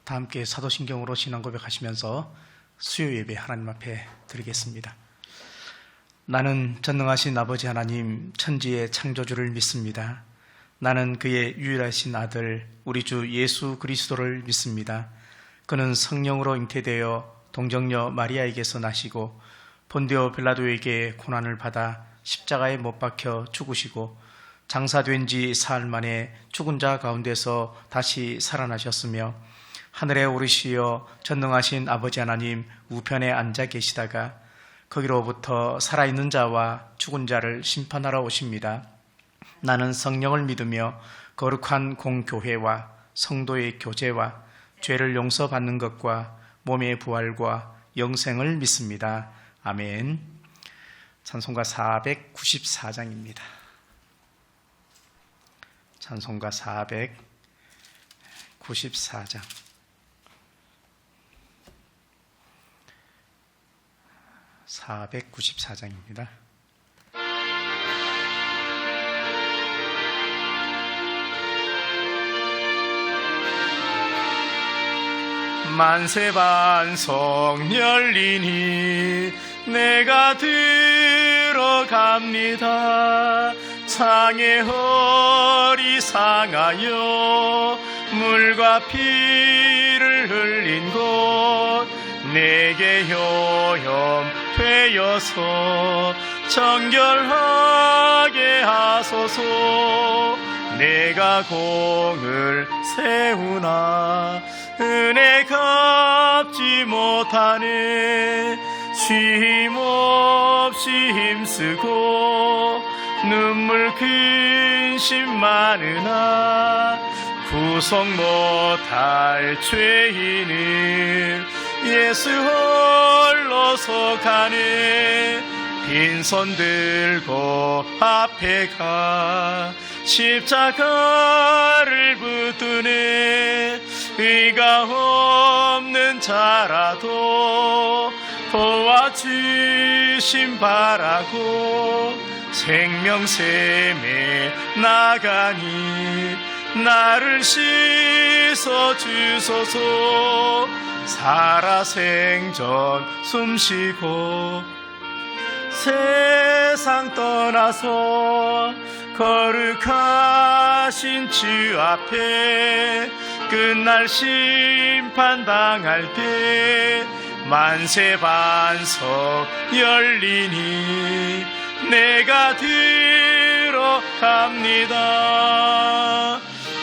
다 함께 사도신경으로 신앙 고백하시면서 수요 예배 하나님 앞에 드리겠습니다. 나는 전능하신 아버지 하나님 천지의 창조주를 믿습니다. 나는 그의 유일하신 아들 우리 주 예수 그리스도를 믿습니다. 그는 성령으로 잉태되어 동정녀 마리아에게서 나시고 본디오 빌라도에게 고난을 받아 십자가에 못 박혀 죽으시고 장사된 지 사흘 만에 죽은 자 가운데서 다시 살아나셨으며 하늘에 오르시어 전능하신 아버지 하나님 우편에 앉아 계시다가 거기로부터 살아있는 자와 죽은 자를 심판하러 오십니다. 나는 성령을 믿으며 거룩한 공교회와 성도의 교제와 죄를 용서받는 것과 몸의 부활과 영생을 믿습니다. 아멘. 찬송가 494장입니다. 찬송가 494장. (494장입니다) 만세반석 열리니 내가 들어갑니다. 창의 허리 상하여 물과 피를 흘린 곳 내게 효염되어서 정결하게 하소서. 내가 공을 세우나 은혜 갚지 못하네. 쉼없이 힘쓰고 눈물 근심 많으나 구속 못할 죄인을 예수 홀로서 가네. 빈손 들고 앞에 가 십자가를 붙드네. 의가 없는 자라도 도와주심 바라고 생명샘에 나가니 나를 씻어주소서. 살아생전 숨쉬고 세상 떠나서 거룩하신 주 앞에 끝날 심판당할 때 만세반석 열리니 내가 들어갑니다.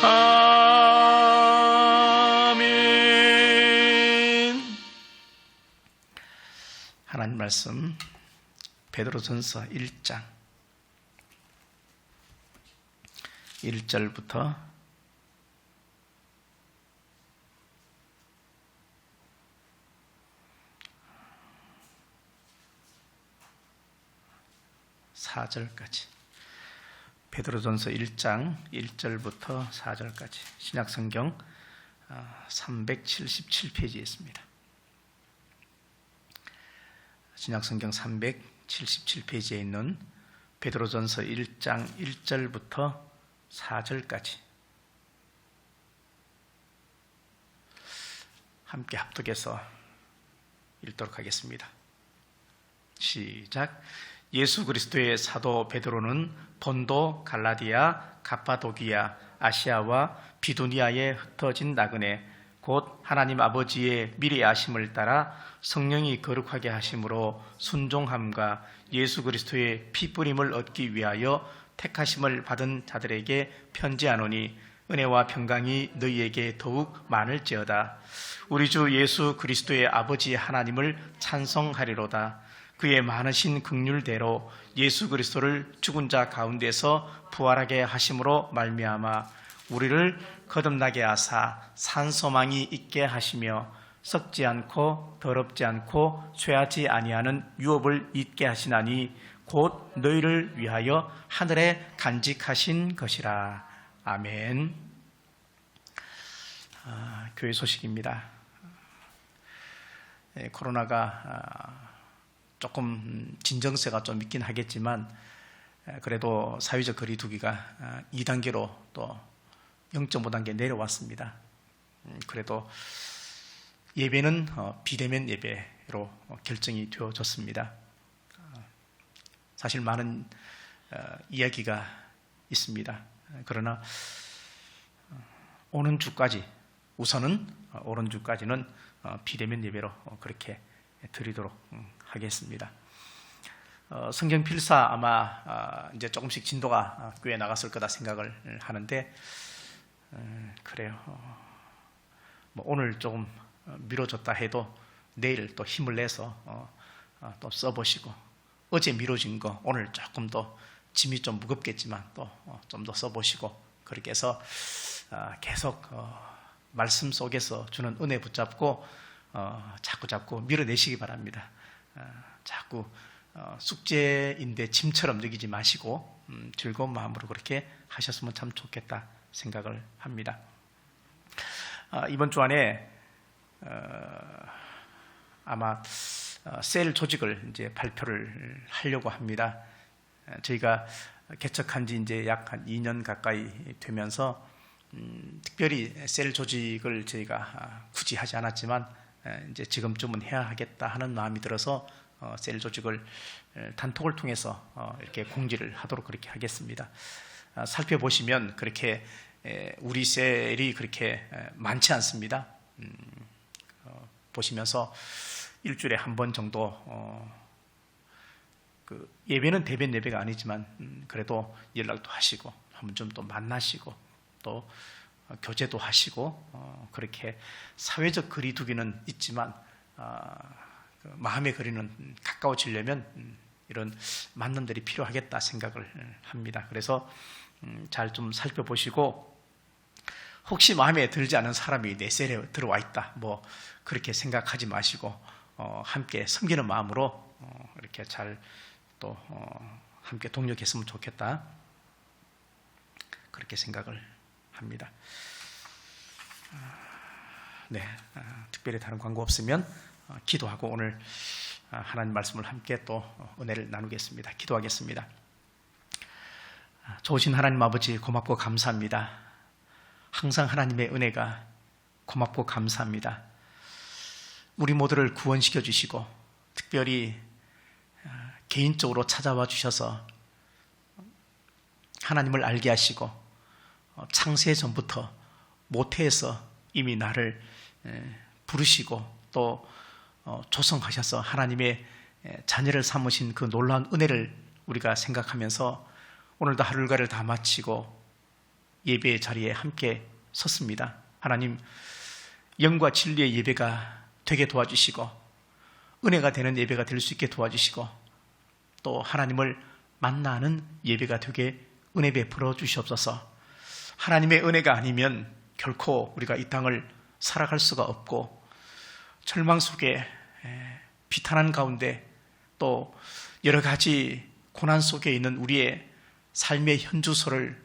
아멘. 하나님 말씀 베드로전서 1장 1절부터 4절까지. 베드로전서 1장 1절부터 4절까지 신약성경 377페이지에 있습니다. 신약성경 377페이지에 있는 베드로전서 1장 1절부터 4절까지 함께 합독해서 읽도록 하겠습니다. 시작. 예수 그리스도의 사도 베드로는 본도, 갈라디아, 갑바도기아, 아시아와 비두니아에 흩어진 나그네 곧 하나님 아버지의 미리 아심을 따라 성령이 거룩하게 하심으로 순종함과 예수 그리스도의 피뿌림을 얻기 위하여 택하심을 받은 자들에게 편지하노니 은혜와 평강이 너희에게 더욱 많을지어다. 우리 주 예수 그리스도의 아버지 하나님을 찬송하리로다. 그의 많으신 긍휼대로 예수 그리스도를 죽은 자 가운데서 부활하게 하심으로 말미암아 우리를 거듭나게 하사 산소망이 있게 하시며 썩지 않고 더럽지 않고 쇠하지 아니하는 유업을 잊게 하시나니 곧 너희를 위하여 하늘에 간직하신 것이라. 아멘. 교회 소식입니다. 코로나가 조금 진정세가 좀 있긴 하겠지만 그래도 사회적 거리 두기가 2단계로 또 0.5단계 내려왔습니다. 그래도 예배는 비대면 예배로 결정이 되어졌습니다. 사실 많은 이야기가 있습니다. 그러나 오는 주까지 우선은 오는 주까지는 비대면 예배로 그렇게 드리도록 하겠습니다. 성경 필사 아마 이제 조금씩 진도가 꽤 나갔을 거다 생각을 하는데 그래요. 뭐 오늘 조금 미뤄졌다 해도 내일 또 힘을 내서 또 써보시고 어제 미뤄진 거 오늘 조금 더 짐이 좀 무겁겠지만 또 좀 더 써보시고 그렇게 해서 계속 말씀 속에서 주는 은혜 붙잡고 자꾸 밀어내시기 바랍니다. 자꾸 숙제인데 짐처럼 느끼지 마시고 즐거운 마음으로 그렇게 하셨으면 참 좋겠다 생각을 합니다. 이번 주 안에 아마 셀 조직을 이제 발표를 하려고 합니다. 저희가 개척한 지 이제 약 한 2년 가까이 되면서 특별히 셀 조직을 저희가 굳이 하지 않았지만 이제 지금쯤은 해야 하겠다 하는 마음이 들어서 셀 조직을 단톡을 통해서 이렇게 공지를 하도록 그렇게 하겠습니다. 살펴보시면 그렇게 우리 셀이 그렇게 많지 않습니다. 보시면서 일주일에 한 번 정도 그 예배는 대변 예배가 아니지만 그래도 연락도 하시고 한번 좀 또 만나시고 또 교제도 하시고 그렇게 사회적 거리두기는 있지만 마음의 거리는 가까워지려면 이런 만남들이 필요하겠다 생각을 합니다. 그래서 잘 좀 살펴보시고 혹시 마음에 들지 않은 사람이 내 셀에 들어와 있다 뭐 그렇게 생각하지 마시고 함께 섬기는 마음으로 이렇게 잘 또 함께 동력했으면 좋겠다 그렇게 생각을 합니다. 네, 특별히 다른 광고 없으면 기도하고 오늘 하나님 말씀을 함께 또 은혜를 나누겠습니다. 기도하겠습니다. 좋으신 하나님 아버지 고맙고 감사합니다. 항상 하나님의 은혜가 고맙고 감사합니다. 우리 모두를 구원시켜 주시고 특별히 개인적으로 찾아와 주셔서 하나님을 알게 하시고 창세 전부터 모태에서 이미 나를 부르시고 또 조성하셔서 하나님의 자녀를 삼으신 그 놀라운 은혜를 우리가 생각하면서 오늘도 하루 일과를 다 마치고 예배의 자리에 함께 섰습니다. 하나님 영과 진리의 예배가 되게 도와주시고 은혜가 되는 예배가 될 수 있게 도와주시고 또 하나님을 만나는 예배가 되게 은혜 베풀어 주시옵소서. 하나님의 은혜가 아니면 결코 우리가 이 땅을 살아갈 수가 없고 절망 속에 비탄한 가운데 또 여러 가지 고난 속에 있는 우리의 삶의 현주소를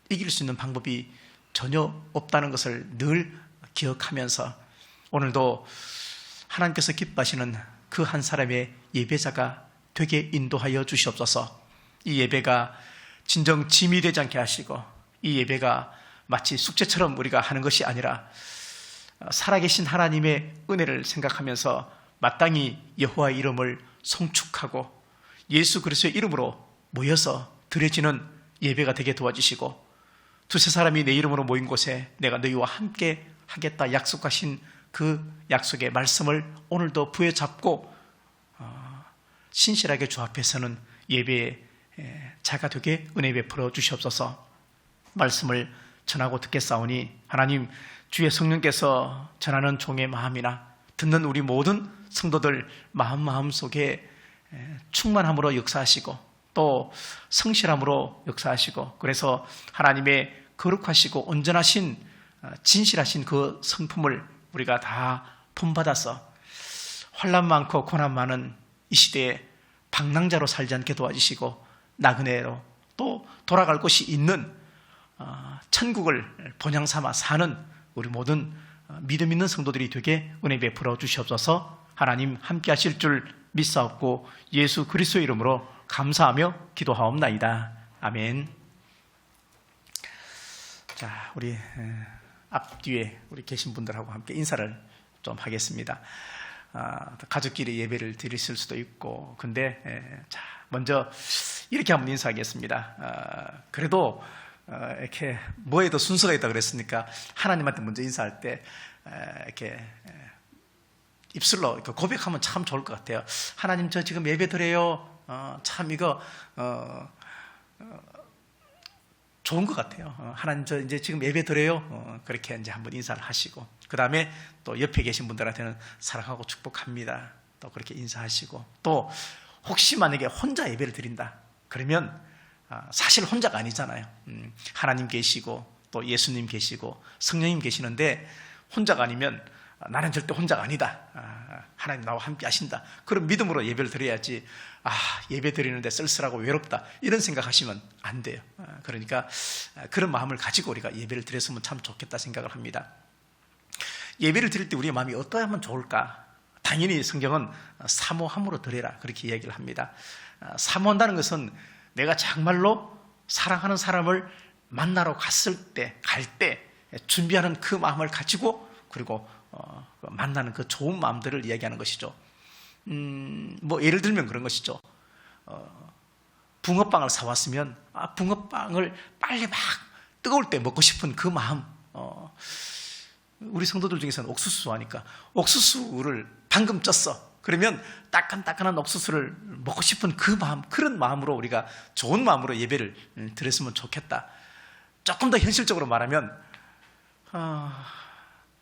이길 수 있는 방법이 전혀 없다는 것을 늘 기억하면서 오늘도 하나님께서 기뻐하시는 그 한 사람의 예배자가 되게 인도하여 주시옵소서. 이 예배가 진정 짐이 되지 않게 하시고 이 예배가 마치 숙제처럼 우리가 하는 것이 아니라 살아계신 하나님의 은혜를 생각하면서 마땅히 여호와의 이름을 송축하고 예수 그리스도의 이름으로 모여서 드려지는 예배가 되게 도와주시고 두세 사람이 내 이름으로 모인 곳에 내가 너희와 함께 하겠다 약속하신 그 약속의 말씀을 오늘도 부여잡고 신실하게 주 앞에서는 예배의 자가 되게 은혜 베풀어 주시옵소서. 말씀을 전하고 듣겠사오니 하나님 주의 성령께서 전하는 종의 마음이나 듣는 우리 모든 성도들 마음 속에 충만함으로 역사하시고 또 성실함으로 역사하시고 그래서 하나님의 거룩하시고 온전하신 진실하신 그 성품을 우리가 다 본받아서 환난 많고 고난 많은 이 시대에 방랑자로 살지 않게 도와주시고 나그네로 또 돌아갈 곳이 있는 천국을 본향 삼아 사는 우리 모든 믿음 있는 성도들이 되게 은혜 베풀어 주시옵소서. 하나님 함께 하실 줄 믿사옵고 예수 그리스도의 이름으로 감사하며 기도하옵나이다. 아멘. 자, 우리 앞뒤에 우리 계신 분들하고 함께 인사를 좀 하겠습니다. 가족끼리 예배를 드리실 수도 있고, 근데 자, 먼저 이렇게 한번 인사하겠습니다. 그래도 이렇게 뭐에도 순서가 있다 그랬으니까 하나님한테 먼저 인사할 때 이렇게 입술로 고백하면 참 좋을 것 같아요. 하나님, 저 지금 예배 드려요. 참 이거 좋은 것 같아요. 하나님, 저 이제 지금 예배 드려요. 그렇게 이제 한번 인사를 하시고, 그 다음에 또 옆에 계신 분들한테는 사랑하고 축복합니다. 또 그렇게 인사하시고, 또 혹시 만약에 혼자 예배를 드린다 그러면 사실 혼자가 아니잖아요. 하나님 계시고 또 예수님 계시고 성령님 계시는데, 혼자가 아니면 나는 절대 혼자가 아니다, 하나님 나와 함께 하신다, 그런 믿음으로 예배를 드려야지 예배 드리는데 쓸쓸하고 외롭다 이런 생각하시면 안 돼요. 그러니까 그런 마음을 가지고 우리가 예배를 드렸으면 참 좋겠다 생각을 합니다. 예배를 드릴 때 우리의 마음이 어떠하면 좋을까? 당연히 성경은 사모함으로 드려라 그렇게 이야기를 합니다. 사모한다는 것은 내가 정말로 사랑하는 사람을 만나러 갈 때 준비하는 그 마음을 가지고, 그리고 만나는 그 좋은 마음들을 이야기하는 것이죠. 뭐 예를 들면 그런 것이죠. 붕어빵을 사왔으면 붕어빵을 빨리 막 뜨거울 때 먹고 싶은 그 마음. 우리 성도들 중에서는 옥수수 좋아하니까 옥수수를 방금 쪘어. 그러면 따끈따끈한 옥수수를 먹고 싶은 그 마음, 그런 마음으로 우리가 좋은 마음으로 예배를 드렸으면 좋겠다. 조금 더 현실적으로 말하면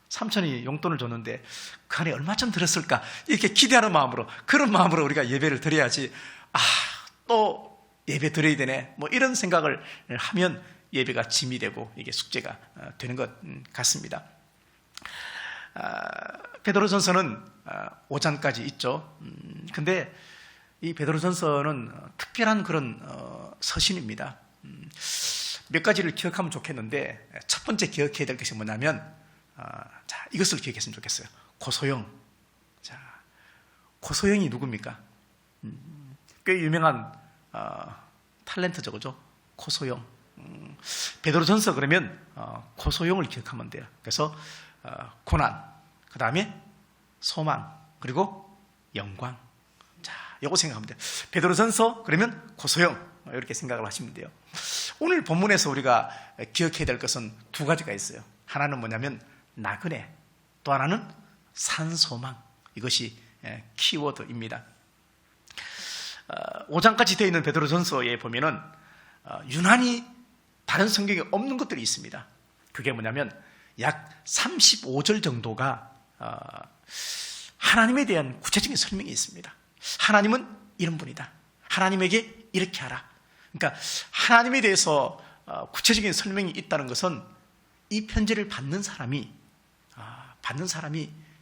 삼촌이 용돈을 줬는데 그 안에 얼마쯤 들었을까, 이렇게 기대하는 마음으로, 그런 마음으로 우리가 예배를 드려야지, 또 예배 드려야 되네, 뭐 이런 생각을 하면 예배가 짐이 되고 이게 숙제가 되는 것 같습니다. 베드로전서는 5장까지 있죠. 근데 이 베드로전서는 특별한 그런 서신입니다. 몇 가지를 기억하면 좋겠는데, 첫 번째 기억해야 될 것이 뭐냐면, 자, 이것을 기억했으면 좋겠어요. 고소영. 자, 고소영이 누굽니까? 꽤 유명한 탤런트죠, 그죠? 고소영. 베드로전서 그러면 고소영을 기억하면 돼요. 그래서 고난, 그 다음에 소망, 그리고 영광. 자, 요거 생각하면 돼요. 베드로전서 그러면 고소영, 이렇게 생각을 하시면 돼요. 오늘 본문에서 우리가 기억해야 될 것은 두 가지가 있어요. 하나는 뭐냐면 나그네, 또 하나는 산소망. 이것이 키워드입니다. 5장까지 되어 있는 베드로전서에 보면은 유난히 다른 성경에 없는 것들이 있습니다. 그게 뭐냐면 약 35절 정도가 하나님에 대한 구체적인 설명이 있습니다. 하나님은 이런 분이다, 하나님에게 이렇게 하라. 그러니까 하나님에 대해서 구체적인 설명이 있다는 것은 이 편지를 받는 사람이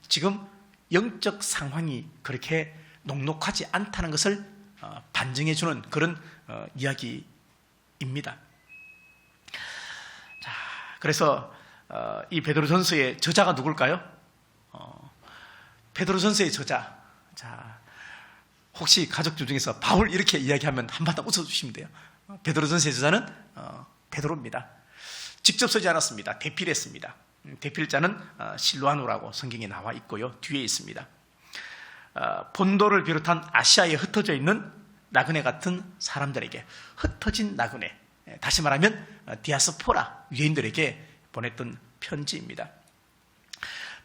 지금 영적 상황이 그렇게 녹록하지 않다는 것을 반증해 주는 그런 이야기입니다. 자, 그래서 이 베드로전서의 저자가 누굴까요? 베드로전서의 저자. 자, 혹시 가족들 중에서 바울 이렇게 이야기하면 한바탕 웃어주시면 돼요. 베드로전서의 저자는 베드로입니다. 직접 쓰지 않았습니다. 대필했습니다. 대필자는 실로아노라고 성경에 나와 있고요, 뒤에 있습니다. 본도를 비롯한 아시아에 흩어져 있는 나그네 같은 사람들에게, 흩어진 나그네, 다시 말하면 디아스포라 유대인들에게 보냈던 편지입니다.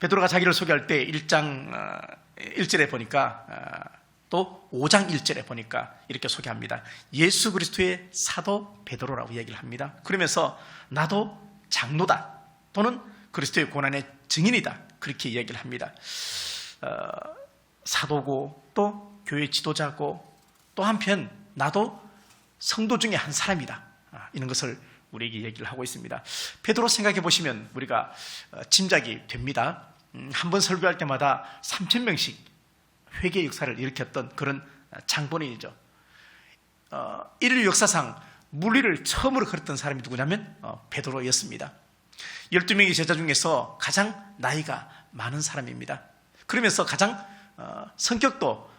베드로가 자기를 소개할 때 1장 1절에 보니까, 또 5장 1절에 보니까 이렇게 소개합니다. 예수 그리스도의 사도 베드로라고 이야기를 합니다. 그러면서 나도 장로다, 또는 그리스도의 고난의 증인이다, 그렇게 이야기를 합니다. 사도고 또 교회 지도자고, 또 한편 나도 성도 중에 한 사람이다, 이런 것을 우리에게 얘기를 하고 있습니다. 베드로 생각해 보시면 우리가 짐작이 됩니다. 한 번 설교할 때마다 3,000명씩 회개 역사를 일으켰던 그런 장본인이죠. 인류 역사상 물리를 처음으로 걸었던 사람이 누구냐면 베드로였습니다. 12명의 제자 중에서 가장 나이가 많은 사람입니다. 그러면서 가장 성격도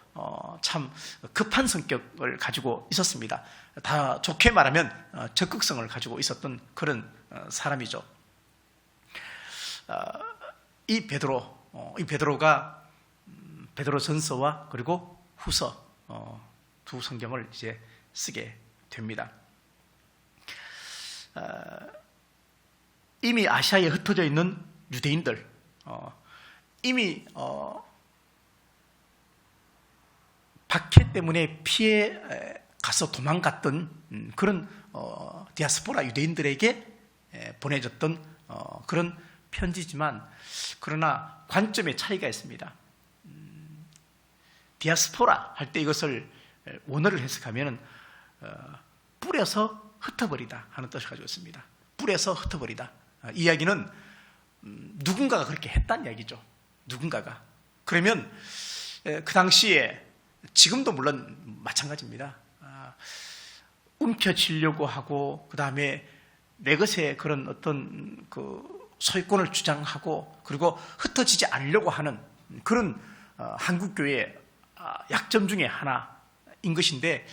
참 급한 성격을 가지고 있었습니다. 다 좋게 말하면 적극성을 가지고 있었던 그런 사람이죠. 이 베드로, 이 베드로가 베드로전서와 그리고 후서 두 성경을 이제 쓰게 됩니다. 이미 아시아에 흩어져 있는 유대인들, 이미 박해 때문에 피해 가서 도망갔던 그런 디아스포라 유대인들에게 보내졌던 그런 편지지만, 그러나 관점의 차이가 있습니다. 디아스포라 할 때 이것을 원어를 해석하면 뿌려서 흩어버리다 하는 뜻을 가지고 있습니다. 뿌려서 흩어버리다. 이 이야기는 누군가가 그렇게 했다는 이야기죠. 누군가가. 그러면 그 당시에, 지금도 물론 마찬가지입니다. 움켜쥐려고 하고, 그 다음에 내 것에 그런 어떤 그 소유권을 주장하고, 그리고 흩어지지 않으려고 하는 그런 한국교회의 약점 중에 하나인 것인데,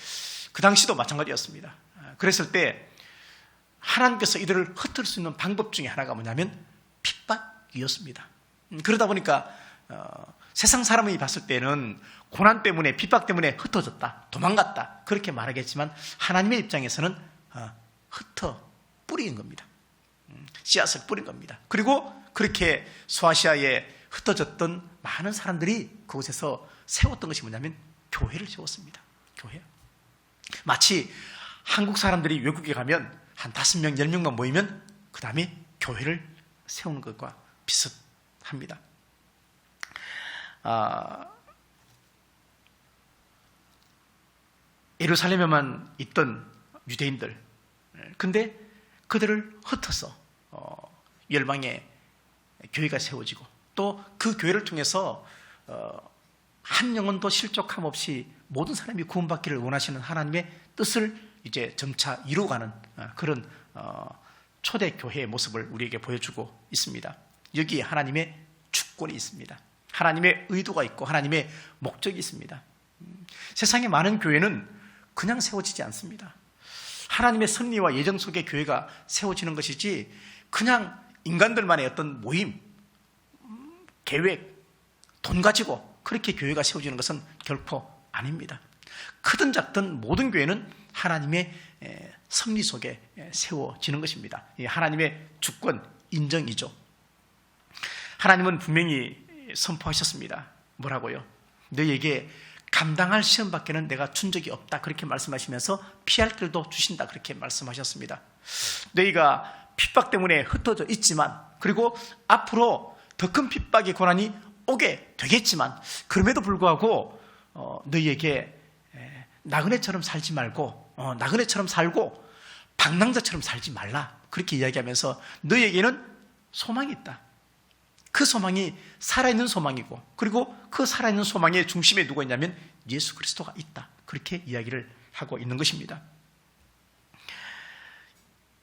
그 당시도 마찬가지였습니다. 그랬을 때 하나님께서 이들을 흩을 수 있는 방법 중에 하나가 뭐냐면 핍박이었습니다. 그러다 보니까 세상 사람이 봤을 때는 고난 때문에, 핍박 때문에 흩어졌다, 도망갔다, 그렇게 말하겠지만, 하나님의 입장에서는 흩어 뿌린 겁니다. 씨앗을 뿌린 겁니다. 그리고 그렇게 소아시아에 흩어졌던 많은 사람들이 그곳에서 세웠던 것이 뭐냐면 교회를 세웠습니다. 교회. 마치 한국 사람들이 외국에 가면 한 5명, 10명만 모이면 그 다음에 교회를 세우는 것과 비슷합니다. 예루살렘에만 있던 유대인들, 근데 그들을 흩어서 열방의 교회가 세워지고, 또 그 교회를 통해서 한 영혼도 실족함 없이 모든 사람이 구원받기를 원하시는 하나님의 뜻을 이제 점차 이루어가는 그런 초대교회의 모습을 우리에게 보여주고 있습니다. 여기에 하나님의 주권이 있습니다. 하나님의 의도가 있고 하나님의 목적이 있습니다. 세상의 많은 교회는 그냥 세워지지 않습니다. 하나님의 섭리와 예정 속에 교회가 세워지는 것이지, 그냥 인간들만의 어떤 모임, 계획, 돈 가지고 그렇게 교회가 세워지는 것은 결코 아닙니다. 크든 작든 모든 교회는 하나님의 섭리 속에 세워지는 것입니다. 하나님의 주권 인정이죠. 하나님은 분명히 선포하셨습니다. 뭐라고요? 너희에게 감당할 시험밖에는 내가 준 적이 없다, 그렇게 말씀하시면서 피할 길도 주신다, 그렇게 말씀하셨습니다. 너희가 핍박 때문에 흩어져 있지만, 그리고 앞으로 더 큰 핍박의 고난이 오게 되겠지만, 그럼에도 불구하고 너희에게 나그네처럼 살지 말고, 나그네처럼 살고 방랑자처럼 살지 말라, 그렇게 이야기하면서 너희에게는 소망이 있다. 그 소망이 살아있는 소망이고, 그리고 그 살아있는 소망의 중심에 누가 있냐면 예수 그리스도가 있다, 그렇게 이야기를 하고 있는 것입니다.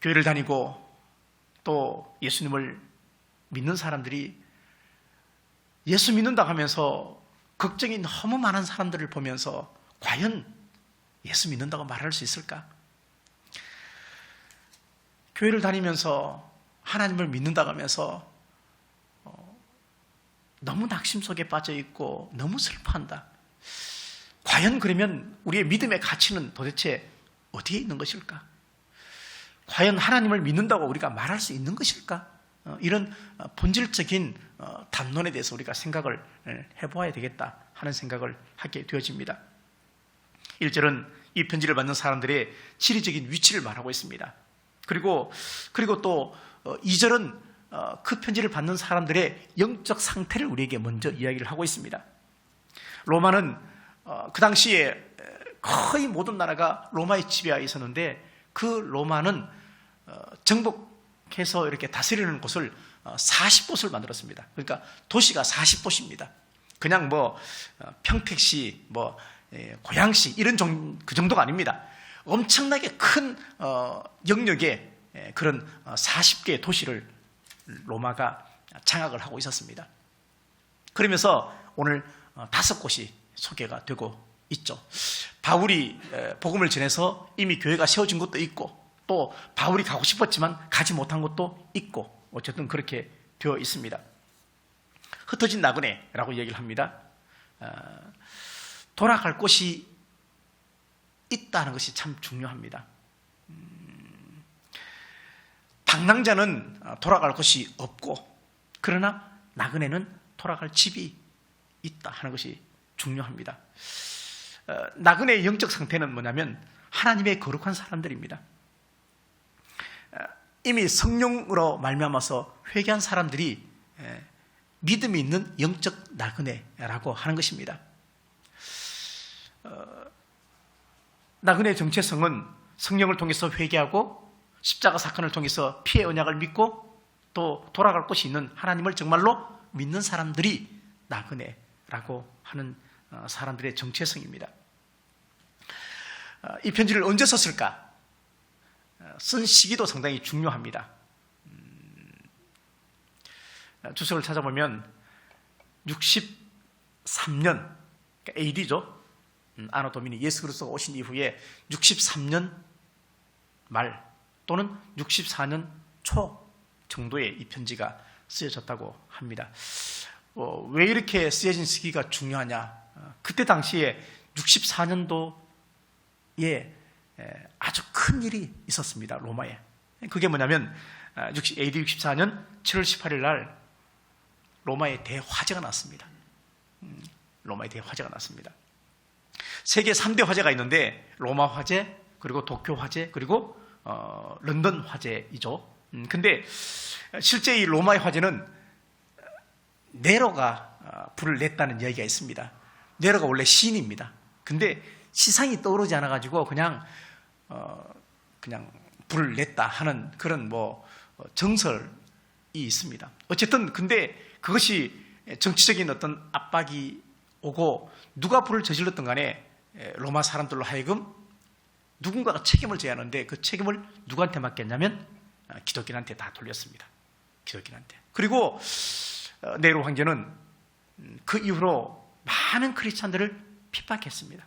교회를 다니고 또 예수님을 믿는 사람들이 예수 믿는다 하면서 걱정이 너무 많은 사람들을 보면서 과연 예수 믿는다고 말할 수 있을까? 교회를 다니면서 하나님을 믿는다고 하면서 너무 낙심 속에 빠져 있고 너무 슬퍼한다. 과연 그러면 우리의 믿음의 가치는 도대체 어디에 있는 것일까? 과연 하나님을 믿는다고 우리가 말할 수 있는 것일까? 이런 본질적인 담론에 대해서 우리가 생각을 해보아야 되겠다 하는 생각을 하게 되어집니다. 1절은 이 편지를 받는 사람들의 지리적인 위치를 말하고 있습니다. 그리고 또 2절은 그 편지를 받는 사람들의 영적 상태를 우리에게 먼저 이야기를 하고 있습니다. 로마는 그 당시에 거의 모든 나라가 로마의 지배하에 있었는데, 그 로마는 정복해서 이렇게 다스리는 곳을 40도시를 만들었습니다. 그러니까 도시가 40도시입니다. 그냥 평택시, 고양시 이런 그 정도가 아닙니다. 엄청나게 큰 영역의 그런 40개의 도시를 로마가 장악을 하고 있었습니다. 그러면서 오늘 5곳이 소개가 되고 있죠. 바울이 복음을 전해서 이미 교회가 세워진 곳도 있고, 또 바울이 가고 싶었지만 가지 못한 곳도 있고, 어쨌든 그렇게 되어 있습니다. 흩어진 나그네라고 얘기를 합니다. 돌아갈 곳이 있다는 것이 참 중요합니다. 방랑자는 돌아갈 곳이 없고, 그러나 나그네는 돌아갈 집이 있다 하는 것이 중요합니다. 나그네의 영적 상태는 뭐냐면 하나님의 거룩한 사람들입니다. 이미 성령으로 말미암아서 회개한 사람들이 믿음이 있는 영적 나그네라고 하는 것입니다. 나그네의 정체성은 성령을 통해서 회개하고 십자가 사건을 통해서 피의 언약을 믿고 또 돌아갈 곳이 있는 하나님을 정말로 믿는 사람들이 나그네라고 하는 사람들의 정체성입니다. 이 편지를 언제 썼을까? 쓴 시기도 상당히 중요합니다. 주석을 찾아보면 63년, 그러니까 AD죠. 아노 도미니, 예수 그리스도가 오신 이후에 63년 말 또는 64년 초 정도에 이 편지가 쓰여졌다고 합니다. 왜 이렇게 쓰여진 시기가 중요하냐? 그때 당시에 64년도에 아주 큰 일이 있었습니다. 로마에. 그게 뭐냐면 AD 64년 7월 18일 날 로마에 대화재가 났습니다. 로마에 대화재가 났습니다. 세계 3대 화재가 있는데 로마 화재, 그리고 도쿄 화재, 그리고 런던 화재이죠. 근데 실제 이 로마의 화재는 네로가 불을 냈다는 이야기가 있습니다. 네로가 원래 시인입니다. 근데 시상이 떠오르지 않아가지고 그냥 불을 냈다 하는 그런 정설이 있습니다. 어쨌든 근데 그것이 정치적인 어떤 압박이 오고 누가 불을 저질렀든 간에 로마 사람들로 하여금 누군가가 책임을 져야 하는데 그 책임을 누구한테 맡겼냐면 기독교인한테 다 돌렸습니다. 기독교인한테. 그리고 네로 황제는 그 이후로 많은 크리스찬들을 핍박했습니다.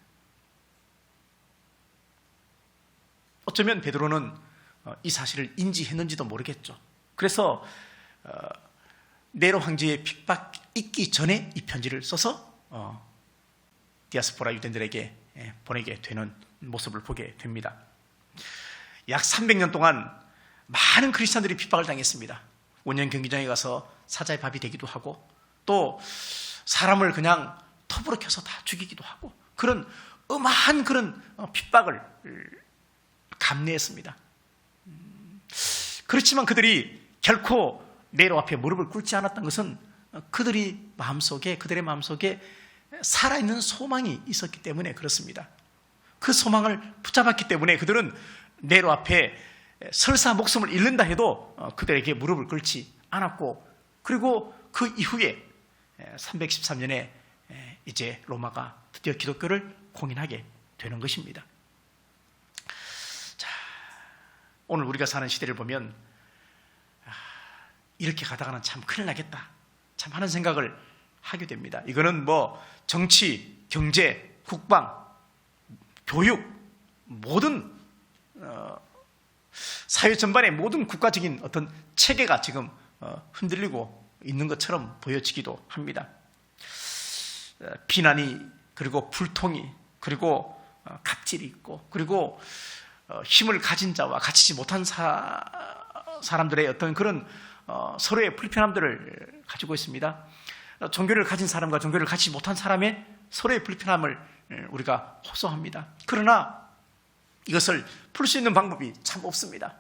어쩌면 베드로는 이 사실을 인지했는지도 모르겠죠. 그래서 네로 황제의 핍박 있기 전에 이 편지를 써서 디아스포라 유대인들에게 보내게 되는 모습을 보게 됩니다. 약 300년 동안 많은 크리스찬들이 핍박을 당했습니다. 원년 경기장에 가서 사자의 밥이 되기도 하고 또 사람을 그냥 톱으로 켜서 다 죽이기도 하고 그런 엄한 그런 핍박을 감내했습니다. 그렇지만 그들이 결코 네로 앞에 무릎을 꿇지 않았던 것은 그들의 마음속에 살아있는 소망이 있었기 때문에 그렇습니다. 그 소망을 붙잡았기 때문에 그들은 네로 앞에 설사 목숨을 잃는다 해도 그들에게 무릎을 꿇지 않았고, 그리고 그 이후에 313년에 이제 로마가 드디어 기독교를 공인하게 되는 것입니다. 자, 오늘 우리가 사는 시대를 보면 이렇게 가다가는 참 큰일 나겠다 참 하는 생각을 하게 됩니다. 이거는 정치, 경제, 국방, 교육, 모든 사회 전반의 모든 국가적인 어떤 체계가 지금 흔들리고 있는 것처럼 보여지기도 합니다. 비난이, 그리고 불통이, 그리고 갑질이 있고, 그리고 힘을 가진 자와 가지지 못한 사람들의 어떤 그런 서로의 불편함들을 가지고 있습니다. 종교를 가진 사람과 종교를 가지지 못한 사람의 서로의 불편함을 우리가 호소합니다. 그러나 이것을 풀 수 있는 방법이 참 없습니다.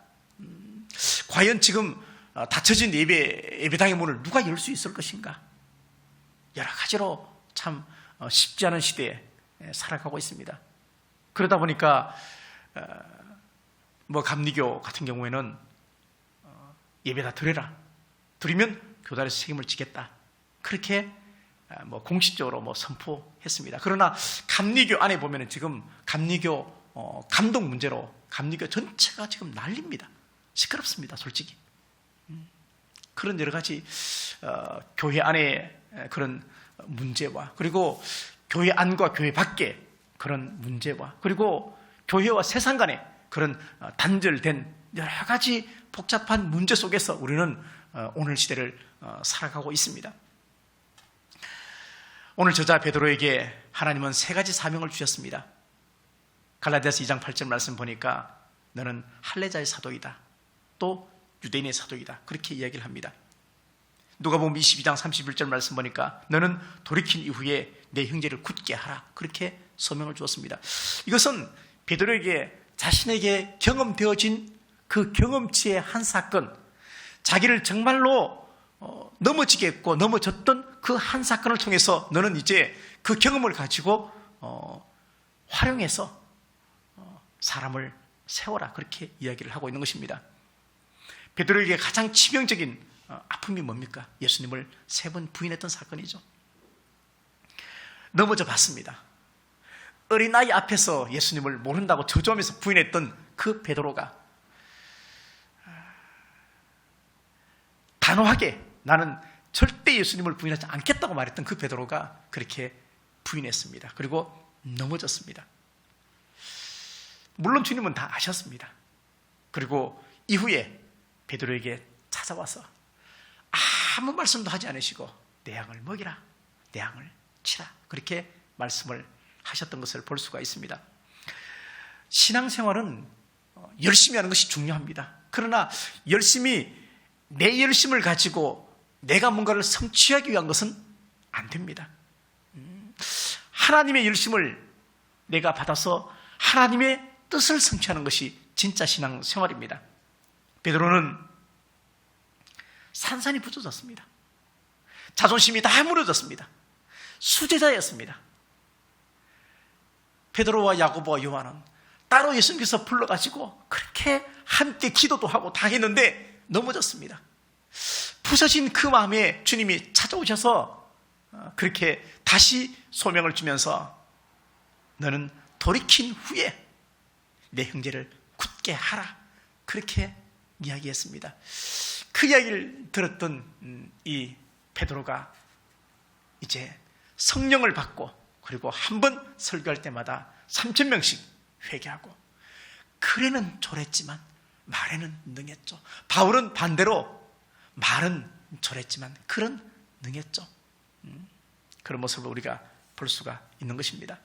과연 지금 닫혀진 예배당의 문을 누가 열 수 있을 것인가? 여러 가지로 참 쉽지 않은 시대에 살아가고 있습니다. 그러다 보니까 감리교 같은 경우에는 예배다 드려라. 드리면 교단에서 책임을 지겠다. 그렇게 공식적으로 선포했습니다. 그러나 감리교 안에 보면은 지금 감리교 감독 문제로 감리교 전체가 지금 난립니다. 시끄럽습니다, 솔직히. 그런 여러 가지 교회 안에 그런 문제와, 그리고 교회 안과 교회 밖에 그런 문제와, 그리고 교회와 세상 간에 그런 단절된 여러 가지 복잡한 문제 속에서 우리는 오늘 시대를 살아가고 있습니다. 오늘 저자 베드로에게 하나님은 세 가지 사명을 주셨습니다. 갈라디아서 2장 8절 말씀 보니까 너는 할례자의 사도이다, 또 유대인의 사도이다, 그렇게 이야기를 합니다. 누가복음 22장 31절 말씀 보니까 너는 돌이킨 이후에 내 형제를 굳게 하라, 그렇게 소명을 주었습니다. 이것은 베드로에게 자신에게 경험되어진 그 경험치의 한 사건, 자기를 정말로 넘어지게 했고 넘어졌던 그 한 사건을 통해서 너는 이제 그 경험을 가지고 활용해서 사람을 세워라, 그렇게 이야기를 하고 있는 것입니다. 베드로에게 가장 치명적인 아픔이 뭡니까? 예수님을 3번 부인했던 사건이죠. 넘어져 봤습니다. 어린아이 앞에서 예수님을 모른다고 저주하면서 부인했던 그 베드로가 단호하게 나는 절대 예수님을 부인하지 않겠다고 말했던 그 베드로가 그렇게 부인했습니다. 그리고 넘어졌습니다. 물론 주님은 다 아셨습니다. 그리고 이후에 베드로에게 찾아와서 아무 말씀도 하지 않으시고 내 양을 먹이라, 내 양을 치라, 그렇게 말씀을 하셨던 것을 볼 수가 있습니다. 신앙생활은 열심히 하는 것이 중요합니다. 그러나 내 열심을 가지고 내가 뭔가를 성취하기 위한 것은 안 됩니다. 하나님의 열심을 내가 받아서 하나님의 뜻을 성취하는 것이 진짜 신앙생활입니다. 베드로는 산산이 부서졌습니다. 자존심이 다 무너졌습니다. 수제자였습니다. 베드로와 야고보와 요한은 따로 예수님께서 불러가지고 그렇게 함께 기도도 하고 다 했는데 넘어졌습니다. 부서진 그 마음에 주님이 찾아오셔서 그렇게 다시 소명을 주면서 너는 돌이킨 후에 내 형제를 굳게 하라, 그렇게 이야기했습니다. 그 이야기를 들었던 이 베드로가 이제 성령을 받고 그리고 한 번 설교할 때마다 3,000명씩 회개하고, 글에는 졸했지만 말에는 능했죠. 바울은 반대로 말은 졸했지만 글은 능했죠. 그런 모습을 우리가 볼 수가 있는 것입니다.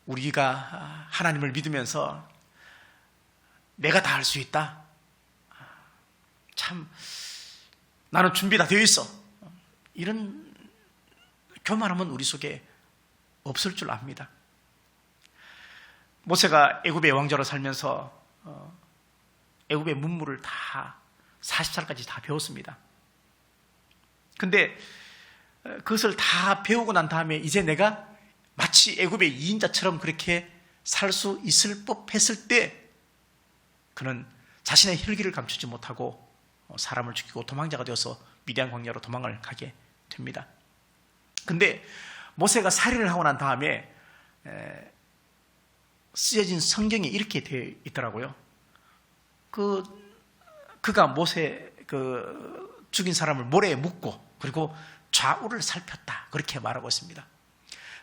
우리가 하나님을 믿으면서 내가 다 할 수 있다, 참 나는 준비 다 되어 있어, 이런 교만함은 우리 속에 없을 줄 압니다. 모세가 애굽의 왕자로 살면서 애굽의 문물을 다 40살까지 다 배웠습니다. 근데 그것을 다 배우고 난 다음에 이제 내가 마치 애굽의 2인자처럼 그렇게 살 수 있을 법했을 때 그는 자신의 혈기를 감추지 못하고 사람을 죽이고 도망자가 되어서 미디안 광야로 도망을 가게 됩니다. 근데 모세가 살인을 하고 난 다음에 쓰여진 성경에 이렇게 되어 있더라고요. 그가 모세 죽인 사람을 모래에 묻고 그리고 좌우를 살폈다, 그렇게 말하고 있습니다.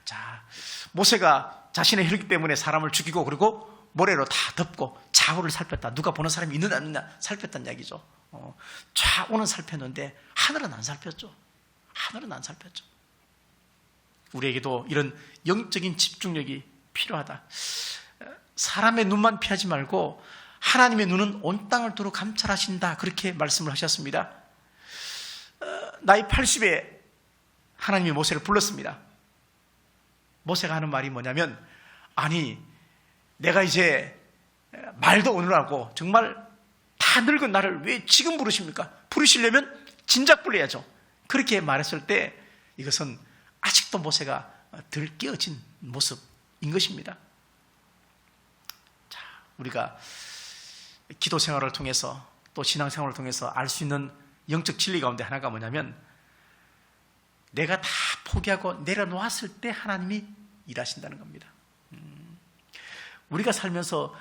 자, 모세가 자신의 혈기 때문에 사람을 죽이고 그리고 모래로 다 덮고 좌우를 살폈다. 누가 보는 사람이 있느냐 없느냐 살폈다는 이야기죠. 좌우는 살폈는데 하늘은 안 살폈죠. 하늘은 안 살폈죠. 우리에게도 이런 영적인 집중력이 필요하다. 사람의 눈만 피하지 말고 하나님의 눈은 온 땅을 두루 감찰하신다, 그렇게 말씀을 하셨습니다. 나이 80에 하나님이 모세를 불렀습니다. 모세가 하는 말이 뭐냐면, 아니 내가 이제 말도 오늘 하고 정말 다 늙은 나를 왜 지금 부르십니까? 부르시려면 진작 불러야죠. 그렇게 말했을 때 이것은 아직도 모세가 덜 깨어진 모습인 것입니다. 자, 우리가 기도 생활을 통해서 또 신앙 생활을 통해서 알 수 있는 영적 진리 가운데 하나가 뭐냐면, 내가 다 포기하고 내려놓았을 때 하나님이 일하신다는 겁니다. 우리가 살면서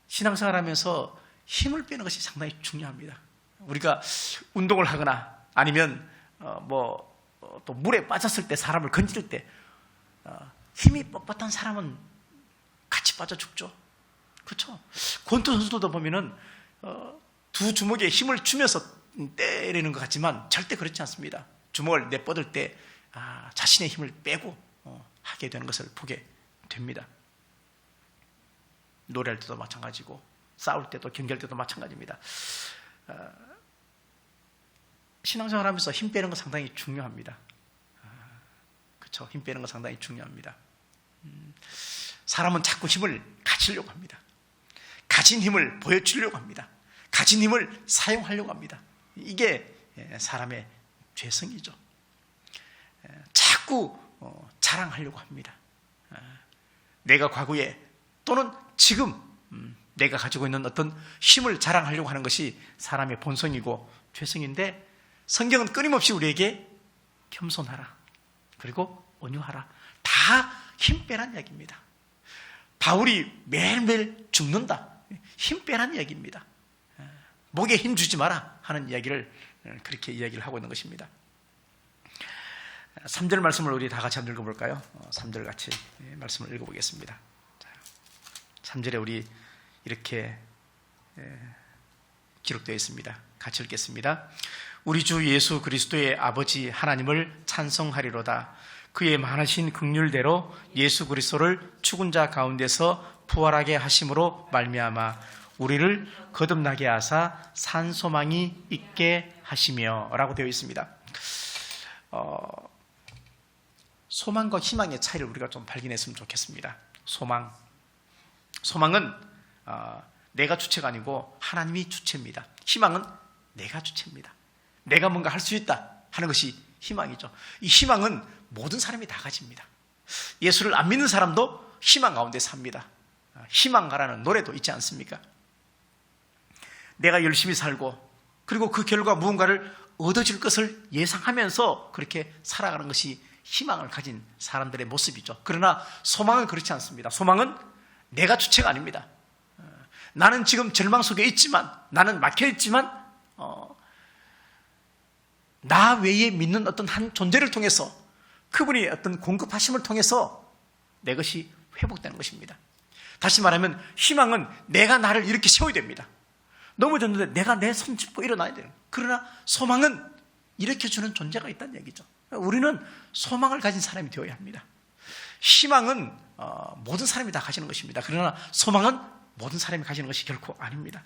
신앙생활 하면서 힘을 빼는 것이 상당히 중요합니다. 우리가 운동을 하거나 아니면 또 물에 빠졌을 때 사람을 건질 때 힘이 뻣뻣한 사람은 같이 빠져 죽죠. 그렇죠? 권투 선수들도 보면은 두 주먹에 힘을 주면서 때리는 것 같지만 절대 그렇지 않습니다. 주먹을 내뻗을 때 자신의 힘을 빼고 하게 되는 것을 보게 됩니다. 노래할 때도 마찬가지고 싸울 때도 경기할 때도 마찬가지입니다. 신앙생활 하면서 힘 빼는 거 상당히 중요합니다. 그렇죠? 힘 빼는 거 상당히 중요합니다. 사람은 자꾸 힘을 가지려고 합니다. 가진 힘을 보여주려고 합니다. 가진 힘을 사용하려고 합니다. 이게 사람의 죄성이죠. 자꾸 자랑하려고 합니다. 내가 과거에 또는 지금 내가 가지고 있는 어떤 힘을 자랑하려고 하는 것이 사람의 본성이고 죄성인데, 성경은 끊임없이 우리에게 겸손하라, 그리고 온유하라, 다 힘 빼란 이야기입니다. 바울이 매일매일 죽는다, 힘 빼란 이야기입니다. 목에 힘 주지 마라 하는 이야기를 그렇게 이야기를 하고 있는 것입니다. 3절 말씀을 우리 다 같이 한번 읽어볼까요? 3절 같이 말씀을 읽어보겠습니다. 3절에 우리 이렇게 기록되어 있습니다. 같이 읽겠습니다. 우리 주 예수 그리스도의 아버지 하나님을 찬송하리로다. 그의 많으신 긍휼대로 예수 그리스도를 죽은 자 가운데서 부활하게 하심으로 말미암아 우리를 거듭나게 하사 산 소망이 있게 하시며 라고 되어 있습니다. 소망과 희망의 차이를 우리가 좀 발견했으면 좋겠습니다. 소망은 내가 주체가 아니고 하나님이 주체입니다. 희망은 내가 주체입니다. 내가 뭔가 할 수 있다 하는 것이 희망이죠. 이 희망은 모든 사람이 다 가집니다. 예수를 안 믿는 사람도 희망 가운데 삽니다. 희망가라는 노래도 있지 않습니까? 내가 열심히 살고 그리고 그 결과 무언가를 얻어질 것을 예상하면서 그렇게 살아가는 것이 희망을 가진 사람들의 모습이죠. 그러나 소망은 그렇지 않습니다. 소망은 내가 주체가 아닙니다. 나는 지금 절망 속에 있지만, 나는 막혀있지만 나 외에 믿는 어떤 한 존재를 통해서, 그분이 어떤 공급하심을 통해서 내 것이 회복되는 것입니다. 다시 말하면 희망은 내가 나를 이렇게 세워야 됩니다. 넘어졌는데 내가 내 손 짚고 일어나야 돼요. 그러나 소망은 일으켜주는 존재가 있다는 얘기죠. 우리는 소망을 가진 사람이 되어야 합니다. 희망은 모든 사람이 다 가지는 것입니다. 그러나 소망은 모든 사람이 가지는 것이 결코 아닙니다.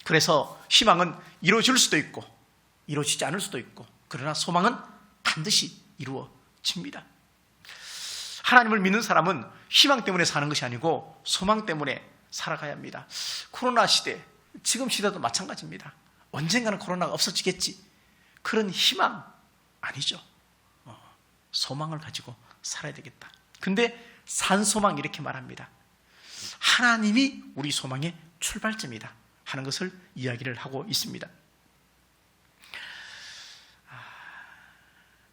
그래서 희망은 이루어질 수도 있고 이루어지지 않을 수도 있고, 그러나 소망은 반드시 이루어집니다. 하나님을 믿는 사람은 희망 때문에 사는 것이 아니고 소망 때문에 살아가야 합니다. 코로나 시대, 지금 시대도 마찬가지입니다. 언젠가는 코로나가 없어지겠지, 그런 희망 아니죠. 소망을 가지고 살아야 되겠다. 근데 산소망 이렇게 말합니다. 하나님이 우리 소망의 출발점이다 하는 것을 이야기를 하고 있습니다.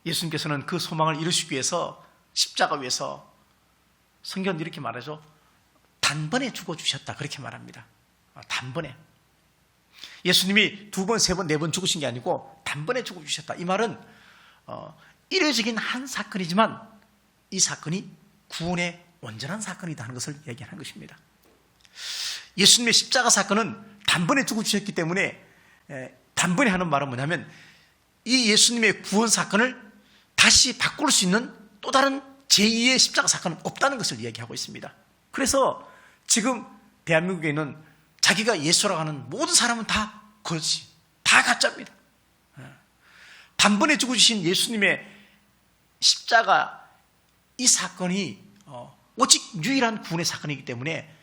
예수님께서는 그 소망을 이루시기 위해서 십자가 위에서, 성경은 이렇게 말하죠. 단번에 죽어주셨다 그렇게 말합니다. 단번에. 예수님이 2번, 3번, 4번 죽으신 게 아니고 단번에 죽어주셨다. 이 말은 이례적인 한 사건이지만 이 사건이 구원의 온전한 사건이다 하는 것을 얘기하는 것입니다. 예수님의 십자가 사건은 단번에 죽어주셨기 때문에, 단번에 하는 말은 뭐냐면 이 예수님의 구원 사건을 다시 바꿀 수 있는 또 다른 제2의 십자가 사건은 없다는 것을 이야기하고 있습니다. 그래서 지금 대한민국에 있는 자기가 예수라고 하는 모든 사람은 다 거짓, 다 가짜입니다. 단번에 죽어주신 예수님의 십자가, 이 사건이 오직 유일한 구원의 사건이기 때문에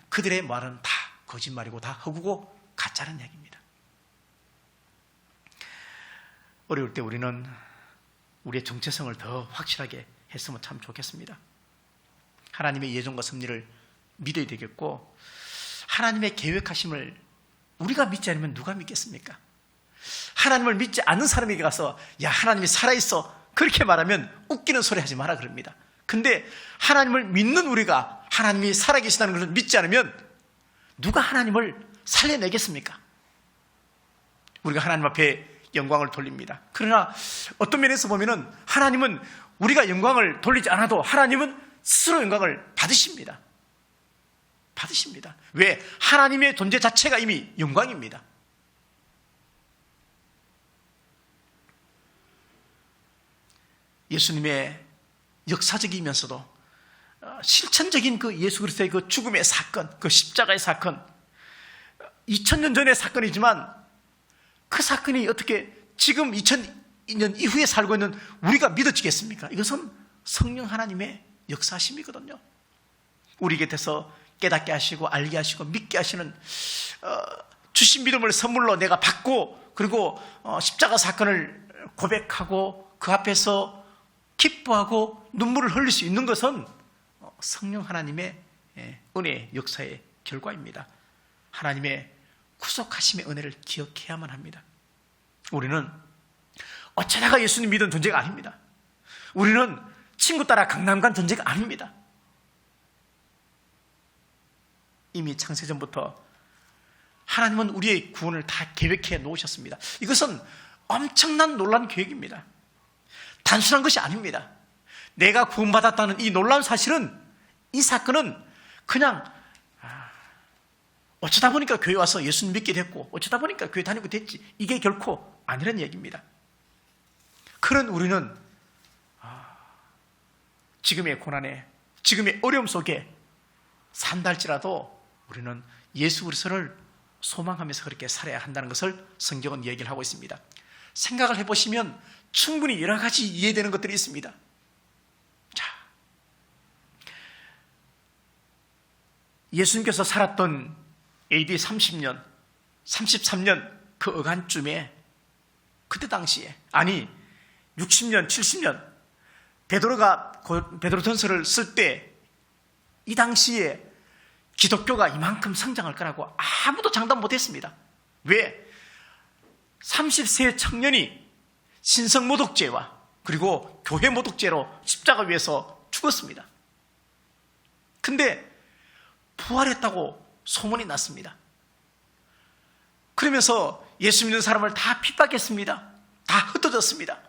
그들의 말은 다 거짓말이고 다 허구고 가짜라는 이야기입니다. 어려울 때 우리는 우리의 정체성을 더 확실하게 했으면 참 좋겠습니다. 하나님의 예정과 섭리를 믿어야 되겠고, 하나님의 계획하심을 우리가 믿지 않으면 누가 믿겠습니까? 하나님을 믿지 않는 사람에게 가서 야, 하나님이 살아있어 그렇게 말하면 웃기는 소리 하지 마라 그럽니다. 근데 하나님을 믿는 우리가 하나님이 살아계시다는 것을 믿지 않으면 누가 하나님을 살려내겠습니까? 우리가 하나님 앞에 영광을 돌립니다. 그러나 어떤 면에서 보면은 하나님은 우리가 영광을 돌리지 않아도 하나님은 스스로 영광을 받으십니다. 왜? 하나님의 존재 자체가 이미 영광입니다. 예수님의 역사적이면서도 실천적인 그 예수 그리스도의 그 죽음의 사건, 그 십자가의 사건, 2000년 전의 사건이지만 그 사건이 어떻게 지금 2002년 이후에 살고 있는 우리가 믿어지겠습니까? 이것은 성령 하나님의 역사심이거든요. 우리 곁에서 깨닫게 하시고 알게 하시고 믿게 하시는 주신 믿음을 선물로 내가 받고, 그리고 십자가 사건을 고백하고 그 앞에서 기뻐하고 눈물을 흘릴 수 있는 것은 성령 하나님의 은혜의 역사의 결과입니다. 하나님의 구속하심의 은혜를 기억해야만 합니다. 우리는 어쩌다가 예수님 믿은 존재가 아닙니다. 우리는 친구 따라 강남 간 존재가 아닙니다. 이미 창세전부터 하나님은 우리의 구원을 다 계획해 놓으셨습니다. 이것은 엄청난 놀라운 계획입니다. 단순한 것이 아닙니다. 내가 구원받았다는 이 놀라운 사실은, 이 사건은 그냥 어쩌다 보니까 교회 와서 예수님 믿게 됐고 어쩌다 보니까 교회 다니고 됐지, 이게 결코 아니란 얘기입니다. 그런 우리는 지금의 고난에, 지금의 어려움 속에 산다 할지라도 우리는 예수 그리스도를 소망하면서 그렇게 살아야 한다는 것을 성경은 얘기를 하고 있습니다. 생각을 해보시면 충분히 여러 가지 이해되는 것들이 있습니다. 자, 예수님께서 살았던 AD 30년, 33년 그 어간쯤에, 그때 당시에, 아니 60년, 70년 베드로가 베드로전서를 쓸 때 이 당시에 기독교가 이만큼 성장할 거라고 아무도 장담 못했습니다. 왜? 30세 청년이 신성모독죄와 그리고 교회모독죄로 십자가 위에서 죽었습니다. 근데 부활했다고 소문이 났습니다. 그러면서 예수 믿는 사람을 다 핍박했습니다. 다 흩어졌습니다.